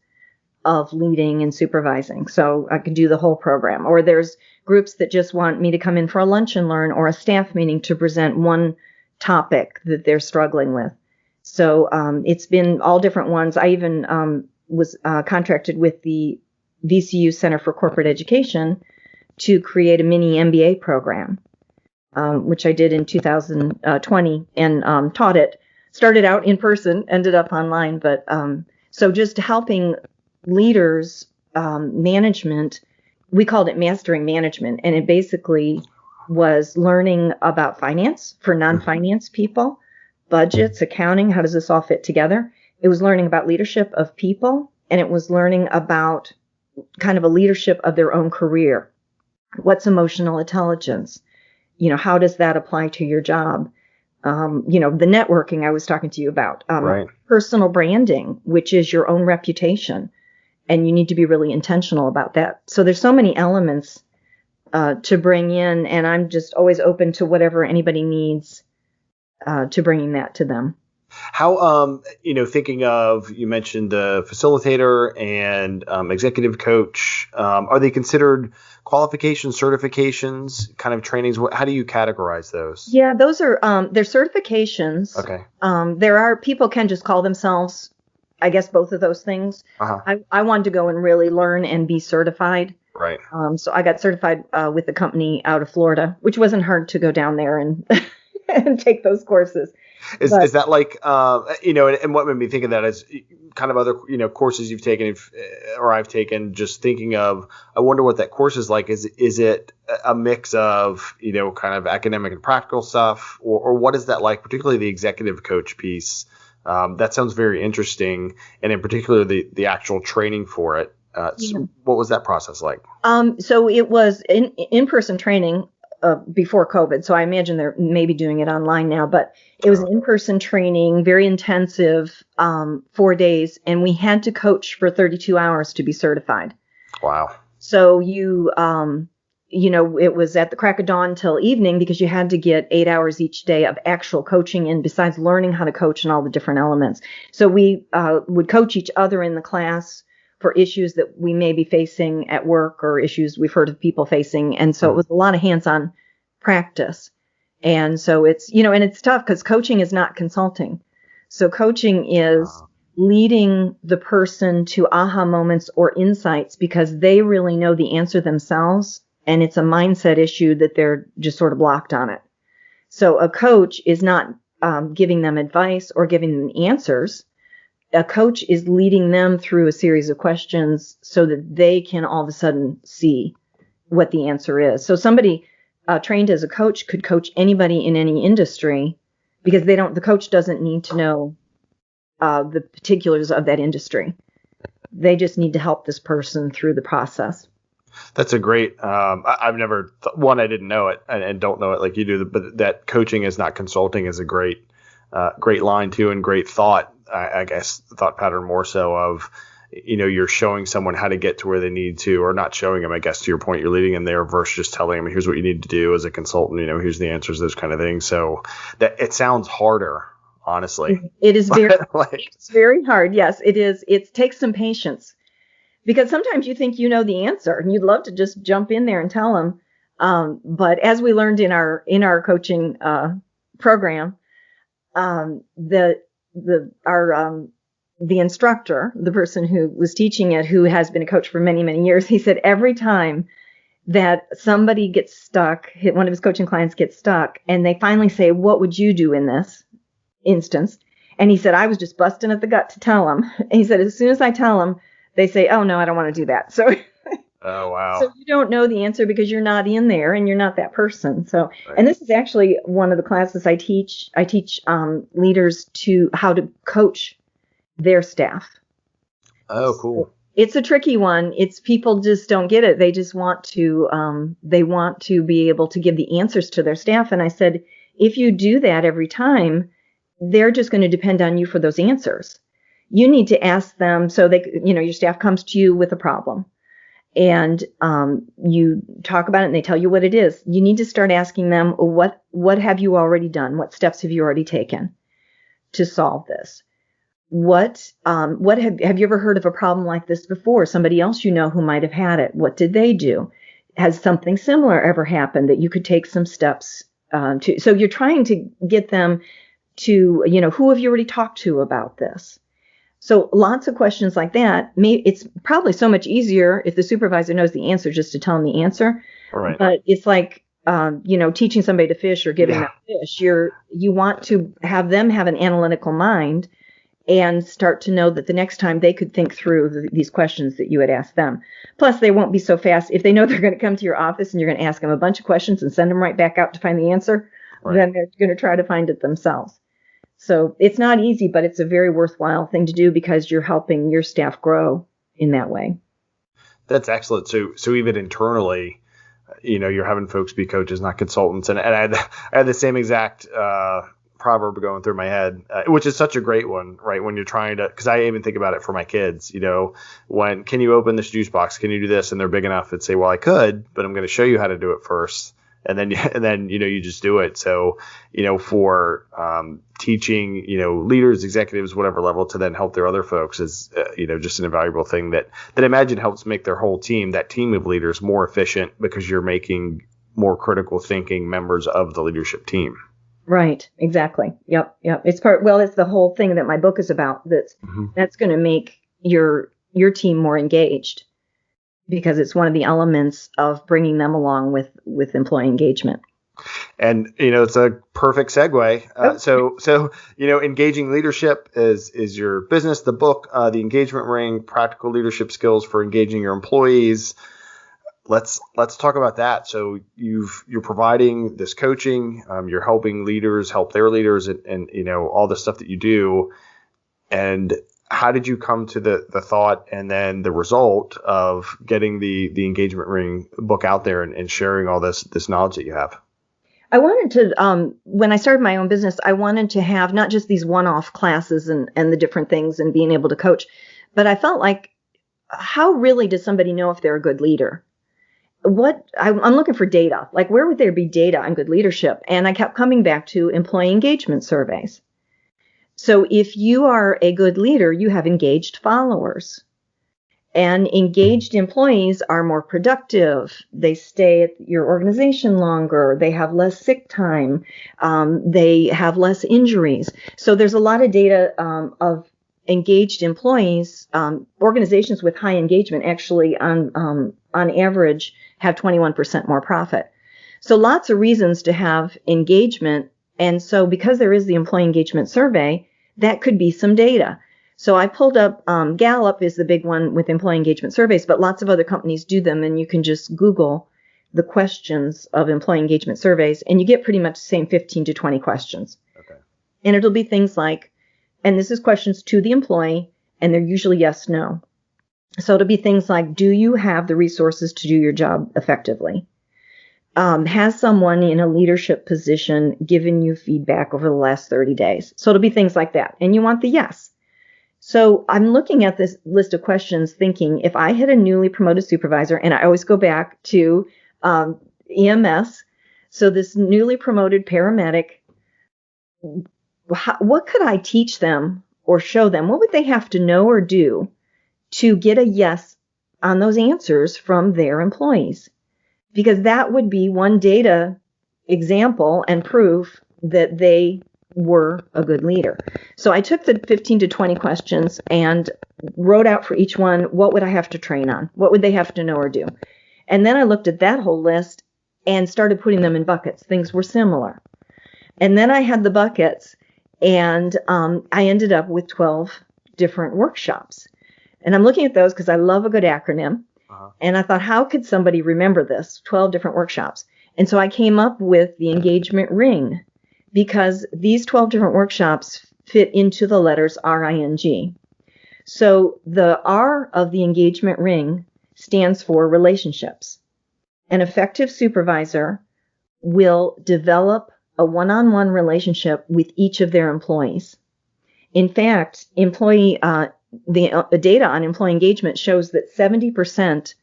of leading and supervising. So I can do the whole program. Or there's groups that just want me to come in for a lunch and learn, or a staff meeting to present one topic that they're struggling with. So it's been all different ones. I even was contracted with the VCU Center for Corporate Education to create a mini MBA program, which I did in 2020 and taught it. Started out in person, ended up online, but so just helping leaders, management. We called it Mastering Management, and it basically was learning about finance for non-finance people, budgets, accounting, how does this all fit together? It was learning about leadership of people, and it was learning about kind of a leadership of their own career. What's emotional intelligence? How does that apply to your job? The networking I was talking to you about, Right. Personal branding, which is your own reputation, and you need to be really intentional about that. So there's so many elements to bring in, and I'm just always open to whatever anybody needs to bringing that to them. How, thinking of, you mentioned the facilitator and executive coach, are they considered qualifications, certifications, kind of trainings? How do you categorize those? Yeah, those are, they're certifications. Okay. People can just call themselves, I guess, both of those things. Uh-huh. I wanted to go and really learn and be certified. Right. So I got certified with a company out of Florida, which wasn't hard to go down there and and take those courses. Is that like, and what made me think of that is kind of other, courses you've taken or I've taken, just thinking of, I wonder what that course is like. Is it a mix of, kind of academic and practical stuff, or what is that like, particularly the executive coach piece? That sounds very interesting. And in particular, the actual training for it. So what was that process like? So it was in-person training before COVID. So I imagine they're maybe doing it online now, but it was in-person training, very intensive, 4 days, and we had to coach for 32 hours to be certified. Wow. So it was at the crack of dawn till evening because you had to get 8 hours each day of actual coaching in, besides learning how to coach and all the different elements. So we would coach each other in the class for issues that we may be facing at work or issues we've heard of people facing. And so it was a lot of hands-on practice. And so it's, and it's tough because coaching is not consulting. So coaching is leading the person to aha moments or insights because they really know the answer themselves. And it's a mindset issue that they're just sort of blocked on it. So a coach is not giving them advice or giving them answers. A coach is leading them through a series of questions so that they can all of a sudden see what the answer is. So somebody trained as a coach could coach anybody in any industry because the coach doesn't need to know the particulars of that industry. They just need to help this person through the process. That's a great, I've never, I didn't know it and don't know it like you do, but that coaching is not consulting is a great line too, and great thought. I guess thought pattern more so of, you're showing someone how to get to where they need to, or not showing them, I guess, to your point, you're leading them there versus just telling them, here's what you need to do as a consultant, here's the answers, those kind of things. So that it sounds harder, honestly. It is it's very hard. Yes, it is. It takes some patience because sometimes you think you know the answer and you'd love to just jump in there and tell them. But as we learned in our coaching program, the instructor, the person who was teaching it, who has been a coach for many, many years, he said every time that somebody gets stuck, one of his coaching clients gets stuck, and they finally say, what would you do in this instance? And he said, I was just busting at the gut to tell them. And he said, as soon as I tell them, they say, oh, no, I don't want to do that. So oh, wow. So you don't know the answer because you're not in there and you're not that person. So, right. And this is actually one of the classes I teach. I teach leaders how to coach their staff. Oh, cool. So it's a tricky one. It's people just don't get it. They just want to, be able to give the answers to their staff. And I said, if you do that every time, they're just going to depend on you for those answers. You need to ask them. So your staff comes to you with a problem. And you talk about it and they tell you what it is. You need to start asking them, what have you already done? What steps have you already taken to solve this? What have you ever heard of a problem like this before? Somebody else who might have had it. What did they do? Has something similar ever happened that you could take some steps to? So you're trying to get them to, who have you already talked to about this? So lots of questions like that. It's probably so much easier if the supervisor knows the answer just to tell them the answer. Right. But it's like, teaching somebody to fish or giving them fish. You want to have them have an analytical mind and start to know that the next time they could think through these questions that you had asked them. Plus, they won't be so fast. If they know they're going to come to your office and you're going to ask them a bunch of questions and send them right back out to find the answer, then they're going to try to find it themselves. So it's not easy, but it's a very worthwhile thing to do because you're helping your staff grow in that way. That's excellent. So even internally, you're having folks be coaches, not consultants. And I had the same exact proverb going through my head, which is such a great one, right? When you're trying to, because I even think about it for my kids, when can you open this juice box? Can you do this? And they're big enough and say, well, I could, but I'm going to show you how to do it first. And then you just do it. So, for teaching, leaders, executives, whatever level, to then help their other folks is, just an invaluable thing that I imagine helps make their whole team, that team of leaders, more efficient because you're making more critical thinking members of the leadership team. Right. Exactly. Yep. It's the whole thing that my book is about. That's going to make your team more engaged, because it's one of the elements of bringing them along with employee engagement. And, it's a perfect segue. So, engaging leadership is your business, the book, the engagement ring, practical leadership skills for engaging your employees. Let's talk about that. So you're providing this coaching, you're helping leaders help their leaders, and all the stuff that you do. And how did you come to the thought and then the result of getting the engagement ring book out there and sharing all this knowledge that you have? I wanted to, when I started my own business, I wanted to have not just these one-off classes and the different things and being able to coach, but I felt like, how really does somebody know if they're a good leader? I'm looking for data. Like, where would there be data on good leadership? And I kept coming back to employee engagement surveys. So if you are a good leader, you have engaged followers. And engaged employees are more productive. They stay at your organization longer. They have less sick time. They have less injuries. So there's a lot of data of engaged employees. Organizations with high engagement actually on average have 21% more profit. So lots of reasons to have engagement. And so because there is the employee engagement survey, that could be some data. So I pulled up, Gallup is the big one with employee engagement surveys, but lots of other companies do them, and you can just Google the questions of employee engagement surveys, and you get pretty much the same 15 to 20 questions. Okay. And it'll be things like, and this is questions to the employee, and they're usually yes, no. So it'll be things like, do you have the resources to do your job effectively? Has someone in a leadership position given you feedback over the last 30 days? So it'll be things like that. And you want the yes. So I'm looking at this list of questions thinking, if I had a newly promoted supervisor, and I always go back to EMS, so this newly promoted paramedic, what could I teach them or show them? What would they have to know or do to get a yes on those answers from their employees? Because that would be one data example and proof that they were a good leader. So I took the 15 to 20 questions and wrote out for each one, what would I have to train on? What would they have to know or do? And then I looked at that whole list and started putting them in buckets. Things were similar. And then I had the buckets, and I ended up with 12 different workshops. And I'm looking at those because I love a good acronym. And I thought, how could somebody remember this? 12 different workshops. And so I came up with the engagement ring, because these 12 different workshops fit into the letters RING. So the R of the engagement ring stands for relationships. An effective supervisor will develop a one-on-one relationship with each of their employees. In fact, the data on employee engagement shows that 70%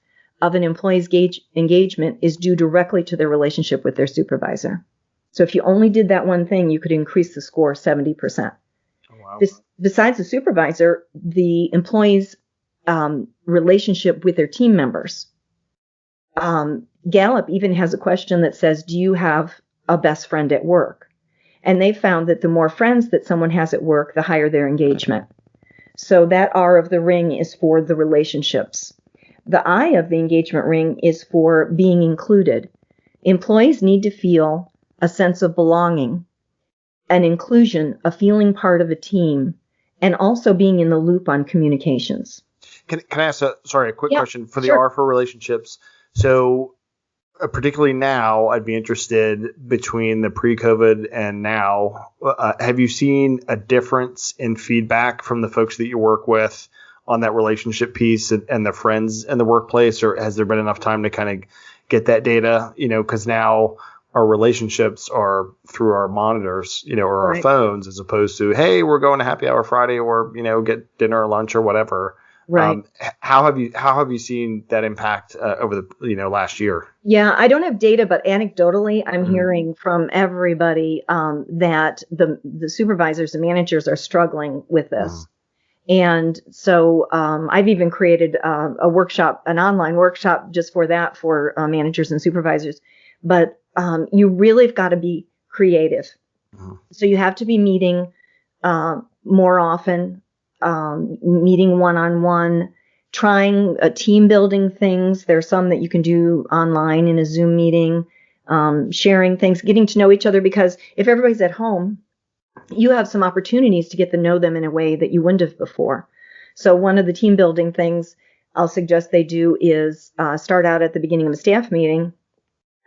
of an employee's engagement is due directly to their relationship with their supervisor. So if you only did that one thing, you could increase the score 70%. Oh, wow. Besides the supervisor, the employee's relationship with their team members. Gallup even has a question that says, do you have a best friend at work? And they found that the more friends that someone has at work, the higher their engagement. So that R of the ring is for the relationships. The I of the engagement ring is for being included. Employees need to feel a sense of belonging, an inclusion, a feeling part of a team, and also being in the loop on communications. Can I ask a quick question for the sure. R for relationships? So particularly now, I'd be interested between the pre-COVID and now. Have you seen a difference in feedback from the folks that you work with on that relationship piece and the friends in the workplace, or has there been enough time to kind of get that data? Because now our relationships are through our monitors, or our phones, as opposed to, hey, we're going to happy hour Friday, or get dinner or lunch or whatever. Right. How have you seen that impact over the last year? Yeah, I don't have data, but anecdotally, I'm hearing from everybody that the supervisors and managers are struggling with this. And so I've even created a workshop, an online workshop just for that, for managers and supervisors. But you really have got to be creative. So you have to be meeting more often, meeting one-on-one, trying team building things. There's some that you can do online in a Zoom meeting, sharing things, getting to know each other, because if everybody's at home, you have some opportunities to get to know them in a way that you wouldn't have before. So one of the team building things I'll suggest they do is start out at the beginning of a staff meeting,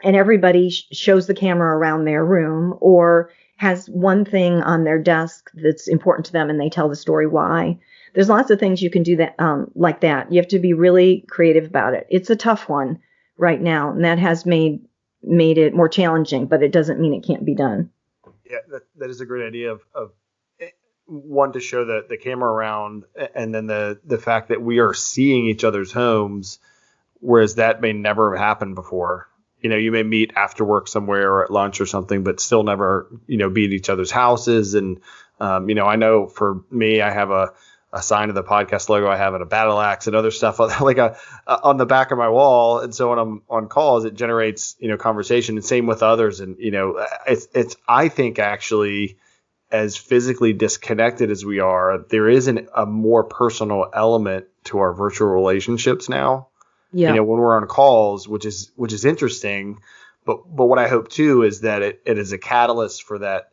and everybody shows the camera around their room or has one thing on their desk that's important to them, and they tell the story why. There's lots of things you can do that like that. You have to be really creative about it. It's a tough one right now, and that has made it more challenging, but it doesn't mean it can't be done. Yeah, that is a great idea of one, to show the camera around, and then the fact that we are seeing each other's homes, whereas that may never have happened before. You may meet after work somewhere or at lunch or something, but still never, be at each other's houses. And, I know for me, I have a sign of the podcast logo. I have a battle axe and other stuff like on the back of my wall. And so when I'm on calls, it generates, conversation, and same with others. And, it's, I think, actually, as physically disconnected as we are, there isn't a more personal element to our virtual relationships now. Yeah. When we're on calls, which is interesting, but what I hope too is that it is a catalyst for that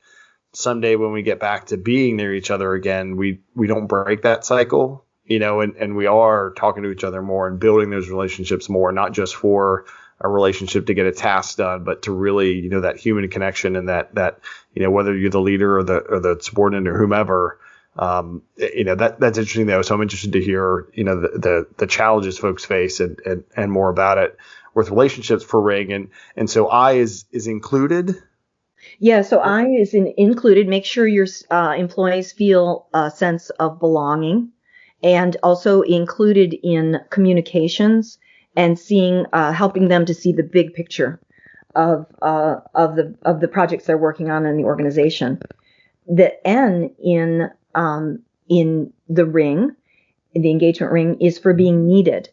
someday when we get back to being near each other again, we don't break that cycle, and we are talking to each other more and building those relationships more, not just for a relationship to get a task done, but to really, that human connection, and that whether you're the leader or the subordinate or whomever. That's interesting though. So I'm interested to hear, the challenges folks face and more about it with relationships for Ring. And so I is included. Yeah. So I is included. Make sure your employees feel a sense of belonging, and also included in communications, and seeing, helping them to see the big picture of the projects they're working on in the organization. The N in the ring, the engagement ring, is for being needed.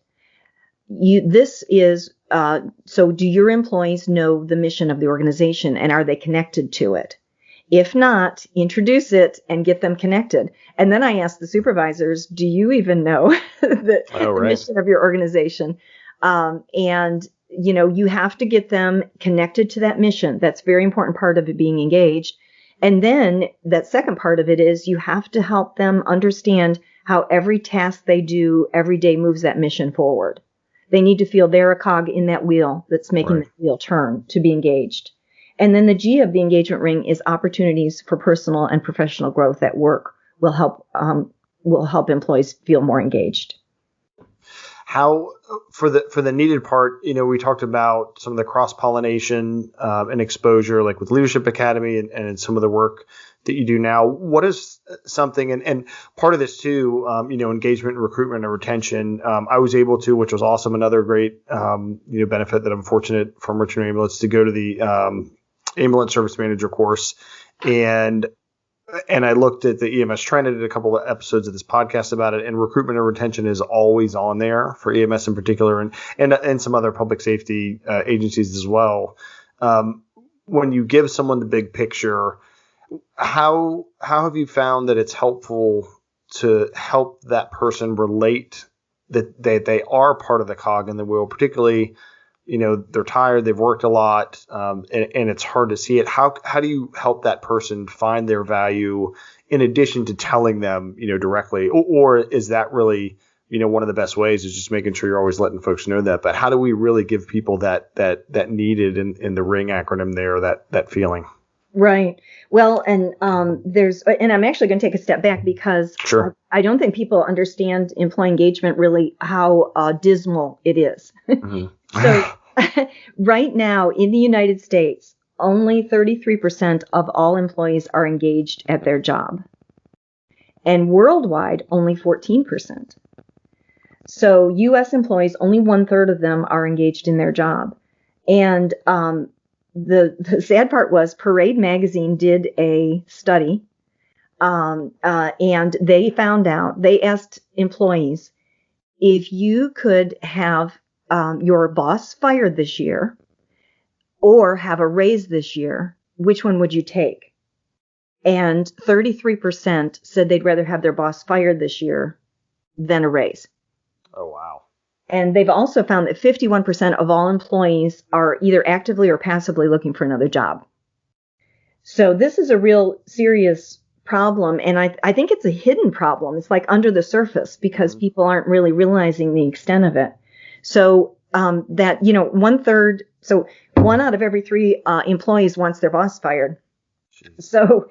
This is, so do your employees know the mission of the organization, and are they connected to it? If not, introduce it and get them connected. And then I ask the supervisors, do you even know the mission of your organization? And you have to get them connected to that mission. That's a very important part of it, being engaged. And then that second part of it is you have to help them understand how every task they do every day moves that mission forward. They need to feel they're a cog in that wheel that's making the wheel turn to be engaged. And then the G of the engagement ring is opportunities for personal and professional growth at work will help employees feel more engaged. How, for the needed part, we talked about some of the cross-pollination and exposure, like with Leadership Academy and some of the work that you do now. What is something, and part of this too, engagement, recruitment, and retention, I was able to, which was awesome, another great, benefit that I'm fortunate from Richmond Ambulance to go to the ambulance service manager course. And I looked at the EMS trend. I did a couple of episodes of this podcast about it, and recruitment and retention is always on there for EMS in particular, and some other public safety agencies as well. When you give someone the big picture, how have you found that it's helpful to help that person relate that they are part of the cog in the wheel, particularly, they're tired, they've worked a lot, and it's hard to see it. How do you help that person find their value in addition to telling them, directly, or is that really, one of the best ways is just making sure you're always letting folks know that? But how do we really give people that needed in the RING acronym there, that feeling? Right. Well, and and I'm actually going to take a step back because Sure. I don't think people understand employee engagement really how dismal it is. Mm-hmm. So right now in the United States, only 33% of all employees are engaged at their job. And worldwide, only 14%. So U.S. employees, only 1/3 of them are engaged in their job. And the sad part was Parade Magazine did a study, and they found out, they asked employees, if you could have your boss fired this year or have a raise this year, which one would you take? And 33% said they'd rather have their boss fired this year than a raise. Oh, wow. And they've also found that 51% of all employees are either actively or passively looking for another job. So this is a real serious problem. And I think it's a hidden problem. It's like under the surface because people aren't really realizing the extent of it. So that, 1/3, so 1 out of every 3 employees wants their boss fired. Jeez. So,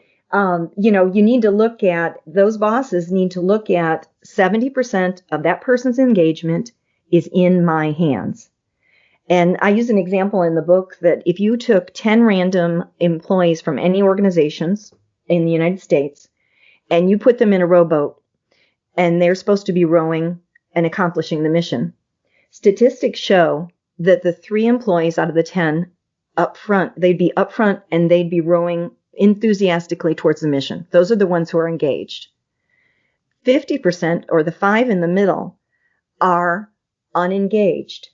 you need to look at, those bosses need to look at 70% of that person's engagement is in my hands. And I use an example in the book that if you took 10 random employees from any organizations in the United States and you put them in a rowboat and they're supposed to be rowing and accomplishing the mission, statistics show that the 3 employees out of the 10 up front, they'd be up front and they'd be rowing enthusiastically towards the mission. Those are the ones who are engaged. 50%, or the 5 in the middle, are unengaged.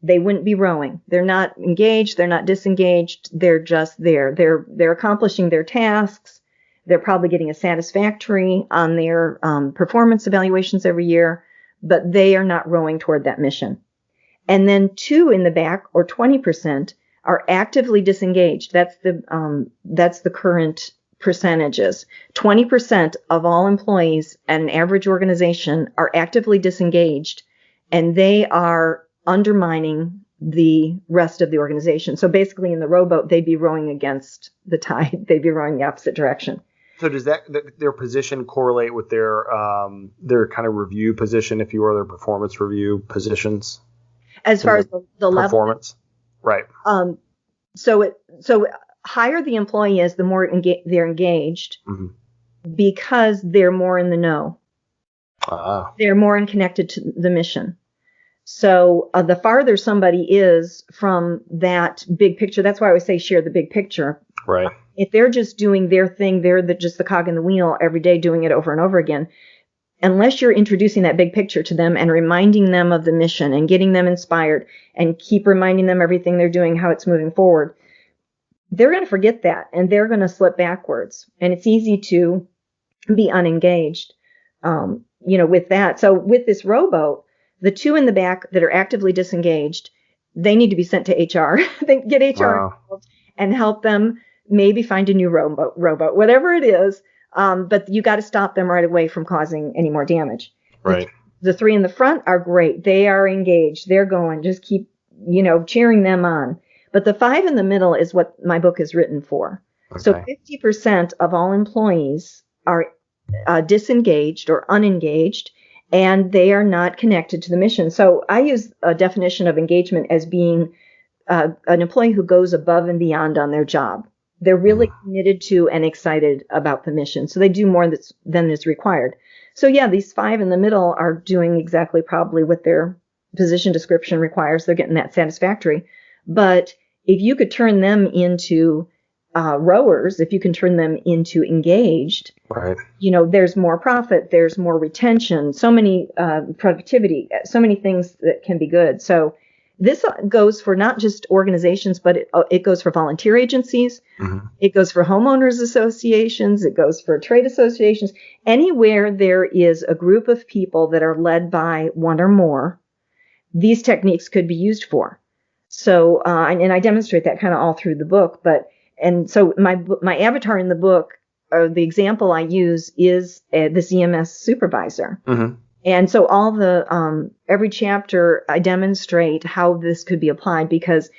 They wouldn't be rowing. They're not engaged. They're not disengaged. They're just there. They're accomplishing their tasks. They're probably getting a satisfactory on their performance evaluations every year, but they are not rowing toward that mission. And then 2 in the back, or 20%, are actively disengaged. That's the current percentages. 20% of all employees at an average organization are actively disengaged, and they are undermining the rest of the organization. So basically in the rowboat, they'd be rowing against the tide. They'd be rowing the opposite direction. So does their position correlate with their kind of review position, if you were their performance review positions? As far as the level? Performance, right. So higher the employee is, the more they're engaged, because they're more in the know. They're more connected to the mission. So the farther somebody is from that big picture, that's why I always say share the big picture. Right. If they're just doing their thing, they're just the cog in the wheel every day doing it over and over again. Unless you're introducing that big picture to them and reminding them of the mission and getting them inspired and keep reminding them everything they're doing, how it's moving forward, they're going to forget that and they're going to slip backwards. And it's easy to be unengaged, with that. So with this rowboat, the 2 in the back that are actively disengaged, they need to be sent to HR. They get HR involved and help them maybe find a new rowboat, whatever it is. But you got to stop them right away from causing any more damage. Right. The 3 in the front are great. They are engaged. They're going. Just keep, cheering them on. But the 5 in the middle is what my book is written for. Okay. So 50% of all employees are disengaged or unengaged, and they are not connected to the mission. So I use a definition of engagement as being an employee who goes above and beyond on their job. They're really committed to and excited about the mission. So they do more than is required. So yeah, these 5 in the middle are doing exactly probably what their position description requires. They're getting that satisfactory. But if you could turn them into rowers, if you can turn them into engaged, right. There's more profit, there's more retention, so many productivity, so many things that can be good. So This goes for not just organizations, but it goes for volunteer agencies. Mm-hmm. It goes for homeowners associations. It goes for trade associations. Anywhere there is a group of people that are led by one or more, these techniques could be used for. So, and I demonstrate that kind of all through the book. And so my avatar in the book, or the example I use, is this EMS supervisor. Mm-hmm. And so every chapter I demonstrate how this could be applied, because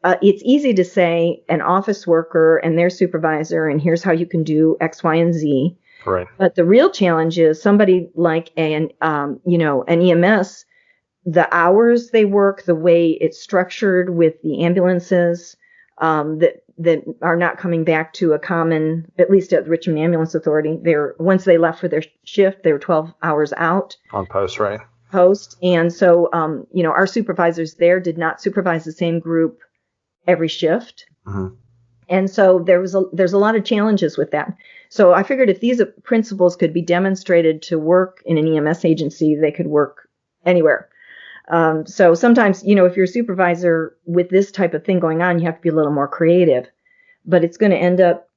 it's easy to say an office worker and their supervisor, and here's how you can do X, Y, and Z. Right. But the real challenge is somebody like an EMS, the hours they work, the way it's structured with the ambulances, that are not coming back to a common, at least at the Richmond Ambulance Authority. Once they left for their shift, they were 12 hours out. On post, right? Post. And so, our supervisors there did not supervise the same group every shift. Mm-hmm. And so there's a lot of challenges with that. So I figured if these principles could be demonstrated to work in an EMS agency, they could work anywhere. So sometimes, if you're a supervisor with this type of thing going on, you have to be a little more creative, but it's going to end up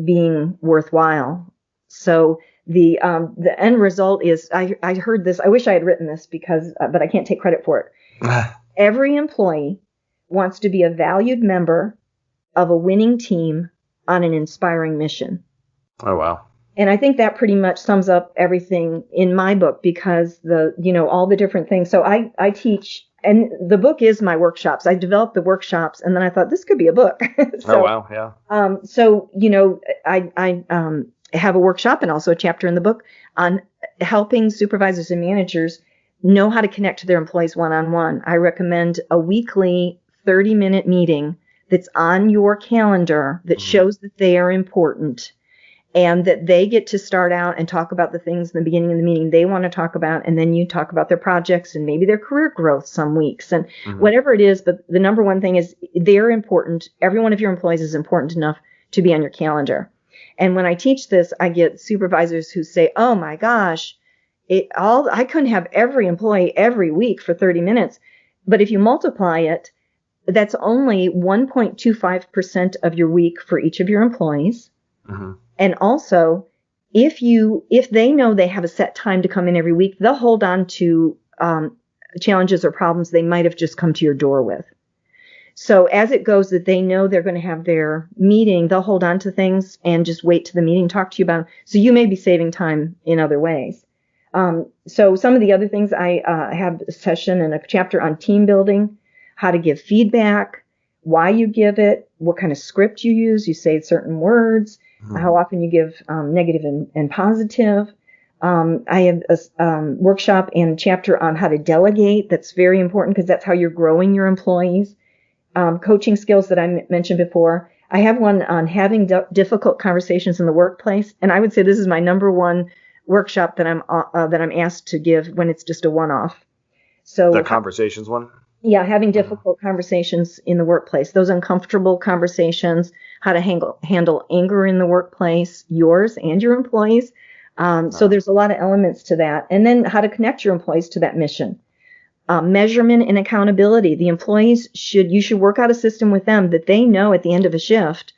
being worthwhile. So the end result is, I heard this, I wish I had written this but I can't take credit for it. Every employee wants to be a valued member of a winning team on an inspiring mission. Oh, wow. And I think that pretty much sums up everything in my book, because all the different things. So I teach, and the book is my workshops. I developed the workshops, and then I thought this could be a book. Oh, wow. Yeah. I have a workshop and also a chapter in the book on helping supervisors and managers know how to connect to their employees one-on-one. I recommend a weekly 30-minute meeting that's on your calendar that shows that they are important, and that they get to start out and talk about the things in the beginning of the meeting they want to talk about, and then you talk about their projects and maybe their career growth some weeks and whatever it is. But the number one thing is they're important. Every one of your employees is important enough to be on your calendar. And when I teach this, I get supervisors who say, oh my gosh, I couldn't have every employee every week for 30 minutes. But if you multiply it, that's only 1.25% of your week for each of your employees. Mm-hmm. And also, if they know they have a set time to come in every week, they'll hold on to challenges or problems they might have just come to your door with. So as it goes that they know they're going to have their meeting, they'll hold on to things and just wait to the meeting, talk to you about them. So you may be saving time in other ways. So some of the other things, I have a session and a chapter on team building, how to give feedback, why you give it, what kind of script you use. You say certain words. How often you give negative and positive. I have a workshop and chapter on how to delegate. That's very important, because that's how you're growing your employees. Coaching skills that I mentioned before. I have one on having difficult conversations in the workplace, and I would say this is my number one workshop that I'm asked to give when it's just a one-off. So the conversations one. Yeah, having difficult conversations in the workplace, those uncomfortable conversations, how to handle anger in the workplace, yours and your employees. So there's a lot of elements to that. And then how to connect your employees to that mission. Measurement and accountability. The employees you should work out a system with them that they know at the end of a shift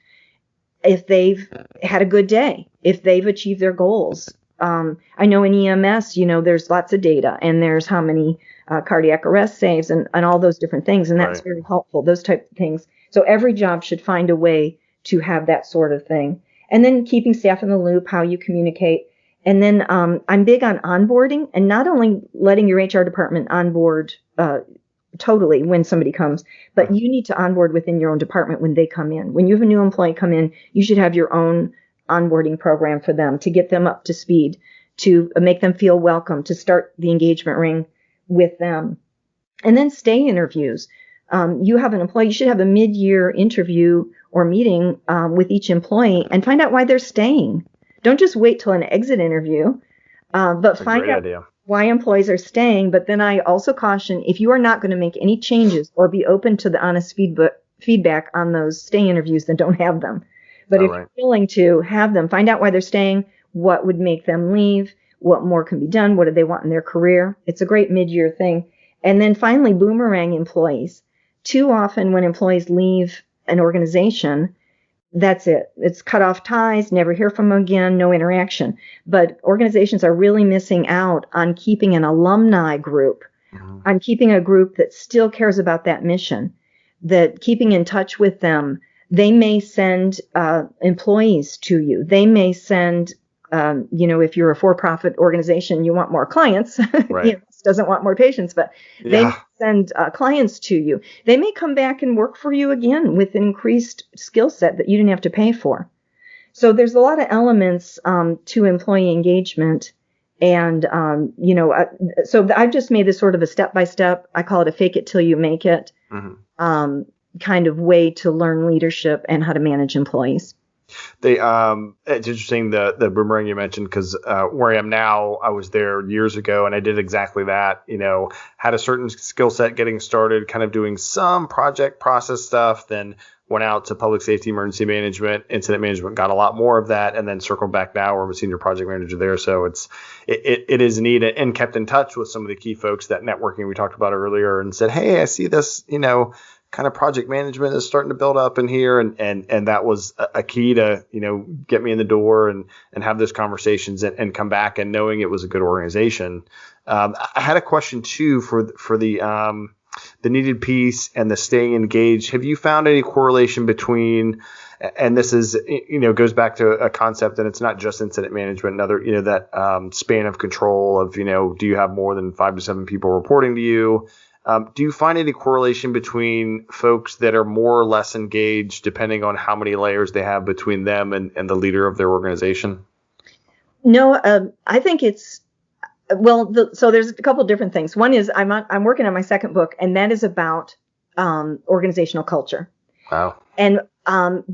if they've had a good day, if they've achieved their goals. I know in EMS, there's lots of data, and there's how many cardiac arrest saves and all those different things. And that's very helpful, those type of things. So every job should find a way to have that sort of thing. And then keeping staff in the loop, how you communicate. And then I'm big on onboarding, and not only letting your HR department onboard totally when somebody comes, but you need to onboard within your own department when they come in. When you have a new employee come in, you should have your own onboarding program for them to get them up to speed, to make them feel welcome, to start the engagement ring with them. And then stay interviews. You have an employee, you should have a mid-year interview or meeting with each employee and find out why they're staying. Don't just wait till an exit interview, but find out why employees are staying. But then I also caution, if you are not going to make any changes or be open to the honest feedback on those stay interviews, then don't have them. But if you're willing to have them, find out why they're staying, what would make them leave, what more can be done, what do they want in their career. It's a great mid-year thing. And then finally, boomerang employees. Too often when employees leave an organization, that's it. It's cut off ties, never hear from them again, no interaction. But organizations are really missing out on keeping an alumni group, on keeping a group that still cares about that mission, that keeping in touch with them. They may send employees to you. They may send, if you're a for-profit organization, you want more clients. Right. Doesn't want more patients, but they may send clients to you. They may come back and work for you again with increased skill set that you didn't have to pay for. So there's a lot of elements to employee engagement. And, so I've just made this sort of a step-by-step, I call it a fake it till you make it kind of way to learn leadership and how to manage employees. It's interesting the boomerang you mentioned, because where I am now, I was there years ago and I did exactly that. Had a certain skill set getting started, kind of doing some project process stuff, then went out to public safety, emergency management, incident management, got a lot more of that, and then circled back now where I'm a senior project manager there. So it is neat, and kept in touch with some of the key folks that networking we talked about earlier, and said, hey, I see this, kind of project management is starting to build up in here. And that was a key to, get me in the door and have those conversations and come back and knowing it was a good organization. I had a question too for the needed piece and the staying engaged. Have you found any correlation between, and this is, goes back to a concept, and it's not just incident management, another, that span of control of, do you have more than 5 to 7 people reporting to you? Do you find any correlation between folks that are more or less engaged depending on how many layers they have between them and the leader of their organization? No, I think it's, so there's a couple of different things. One is I'm working on my second book, and that is about organizational culture. Wow. And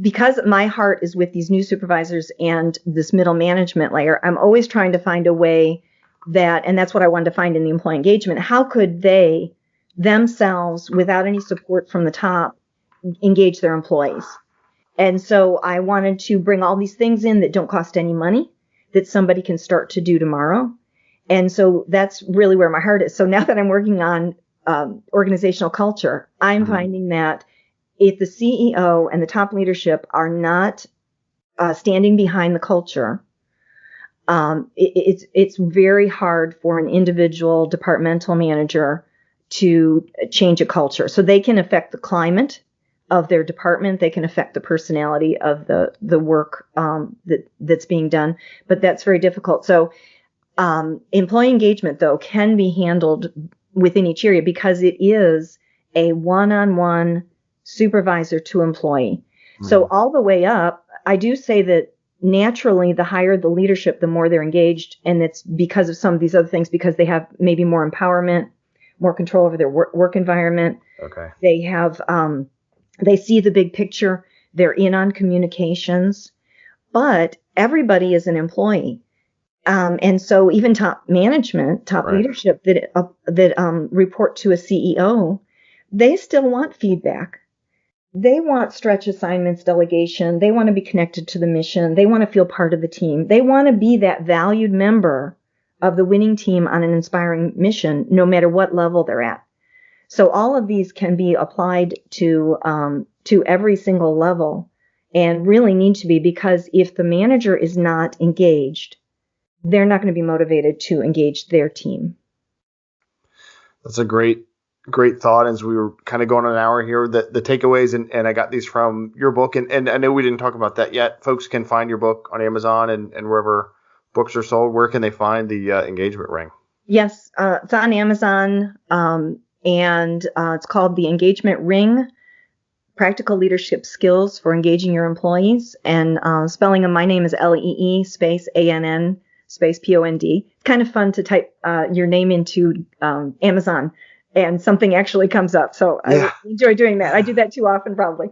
because my heart is with these new supervisors and this middle management layer, I'm always trying to find a way and that's what I wanted to find in the employee engagement. How could they themselves, without any support from the top, engage their employees? And so I wanted to bring all these things in that don't cost any money, that somebody can start to do tomorrow. And so that's really where my heart is. So now that I'm working on organizational culture, I'm finding that if the CEO and the top leadership are not standing behind the culture, it's very hard for an individual departmental manager to change a culture. So they can affect the climate of their department. They can affect the personality of the work that's being done. But that's very difficult. So employee engagement, though, can be handled within each area because it is a one-on-one supervisor to employee. So all the way up, I do say that naturally, the higher the leadership, the more they're engaged. And it's because of some of these other things, because they have maybe more empowerment, more control over their work environment. Okay. They have, they see the big picture. They're in on communications, but everybody is an employee. And so even top management, top leadership that report to a CEO, they still want feedback. They want stretch assignments, delegation. They want to be connected to the mission. They want to feel part of the team. They want to be that valued member of the winning team on an inspiring mission, no matter what level they're at. So all of these can be applied to every single level, and really need to be, because if the manager is not engaged, they're not going to be motivated to engage their team. That's a great thought. As we were kind of going on an hour here, the takeaways, and I got these from your book, and I know we didn't talk about that yet. Folks can find your book on Amazon and wherever books are sold. Where can they find the engagement ring? Yes, it's on Amazon, and it's called The Engagement Ring, Practical Leadership Skills for Engaging Your Employees. And spelling of my name is Lee space ANN space POND. It's kind of fun to type your name into Amazon and something actually comes up. So I enjoy doing that. I do that too often probably.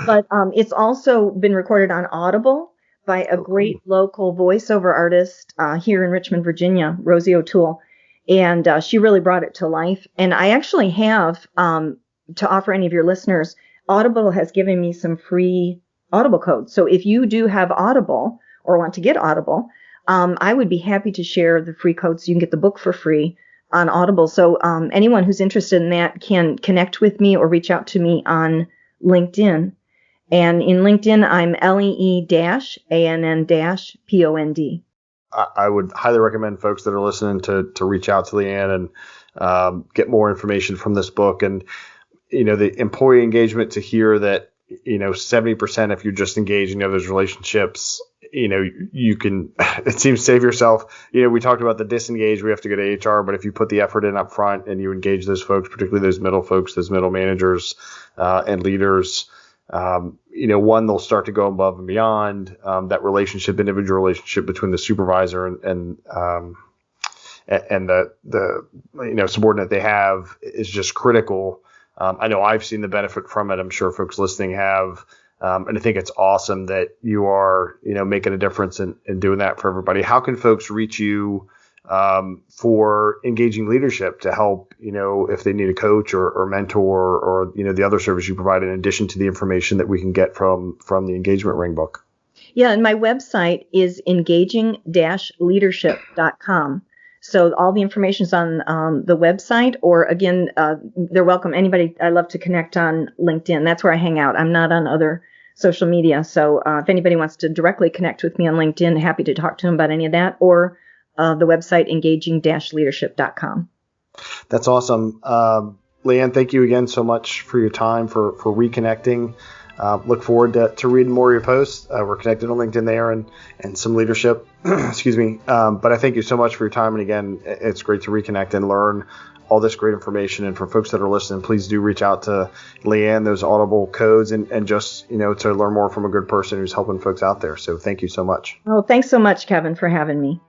But it's also been recorded on Audible by a great local voiceover artist here in Richmond, Virginia, Rosie O'Toole. And she really brought it to life. And I actually have, to offer any of your listeners, Audible has given me some free Audible codes. So if you do have Audible or want to get Audible, I would be happy to share the free codes so you can get the book for free. on Audible. So anyone who's interested in that can connect with me or reach out to me on LinkedIn. And in LinkedIn, I'm LEE-ANN-POND. I would highly recommend folks that are listening to reach out to Leanne and get more information from this book. And, the employee engagement, to hear that, 70% if you're just engaging those relationships, you can, it seems, save yourself. We talked about the disengage, we have to go to HR, but if you put the effort in up front and you engage those folks, particularly those middle folks, those middle managers and leaders, one, they'll start to go above and beyond. That individual relationship between the supervisor and the subordinate they have is just critical. I know I've seen the benefit from it. I'm sure folks listening have. And I think it's awesome that you are, making a difference in doing that for everybody. How can folks reach you for engaging leadership to help, if they need a coach or mentor or, the other service you provide in addition to the information that we can get from the Engagement Ring book? Yeah, and my website is engaging-leadership.com. So all the information is on the website, or again, they're welcome. Anybody, I love to connect on LinkedIn. That's where I hang out. I'm not on other social media. So if anybody wants to directly connect with me on LinkedIn, happy to talk to them about any of that, or the website engaging-leadership.com. That's awesome. Leanne, thank you again so much for your time, for reconnecting. Look forward to reading more of your posts. We're connected on LinkedIn there and some leadership. Excuse me. But I thank you so much for your time. And again, it's great to reconnect and learn all this great information. And for folks that are listening, please do reach out to Leanne, those Audible codes, and just, to learn more from a good person who's helping folks out there. So thank you so much. Oh, thanks so much, Kevin, for having me.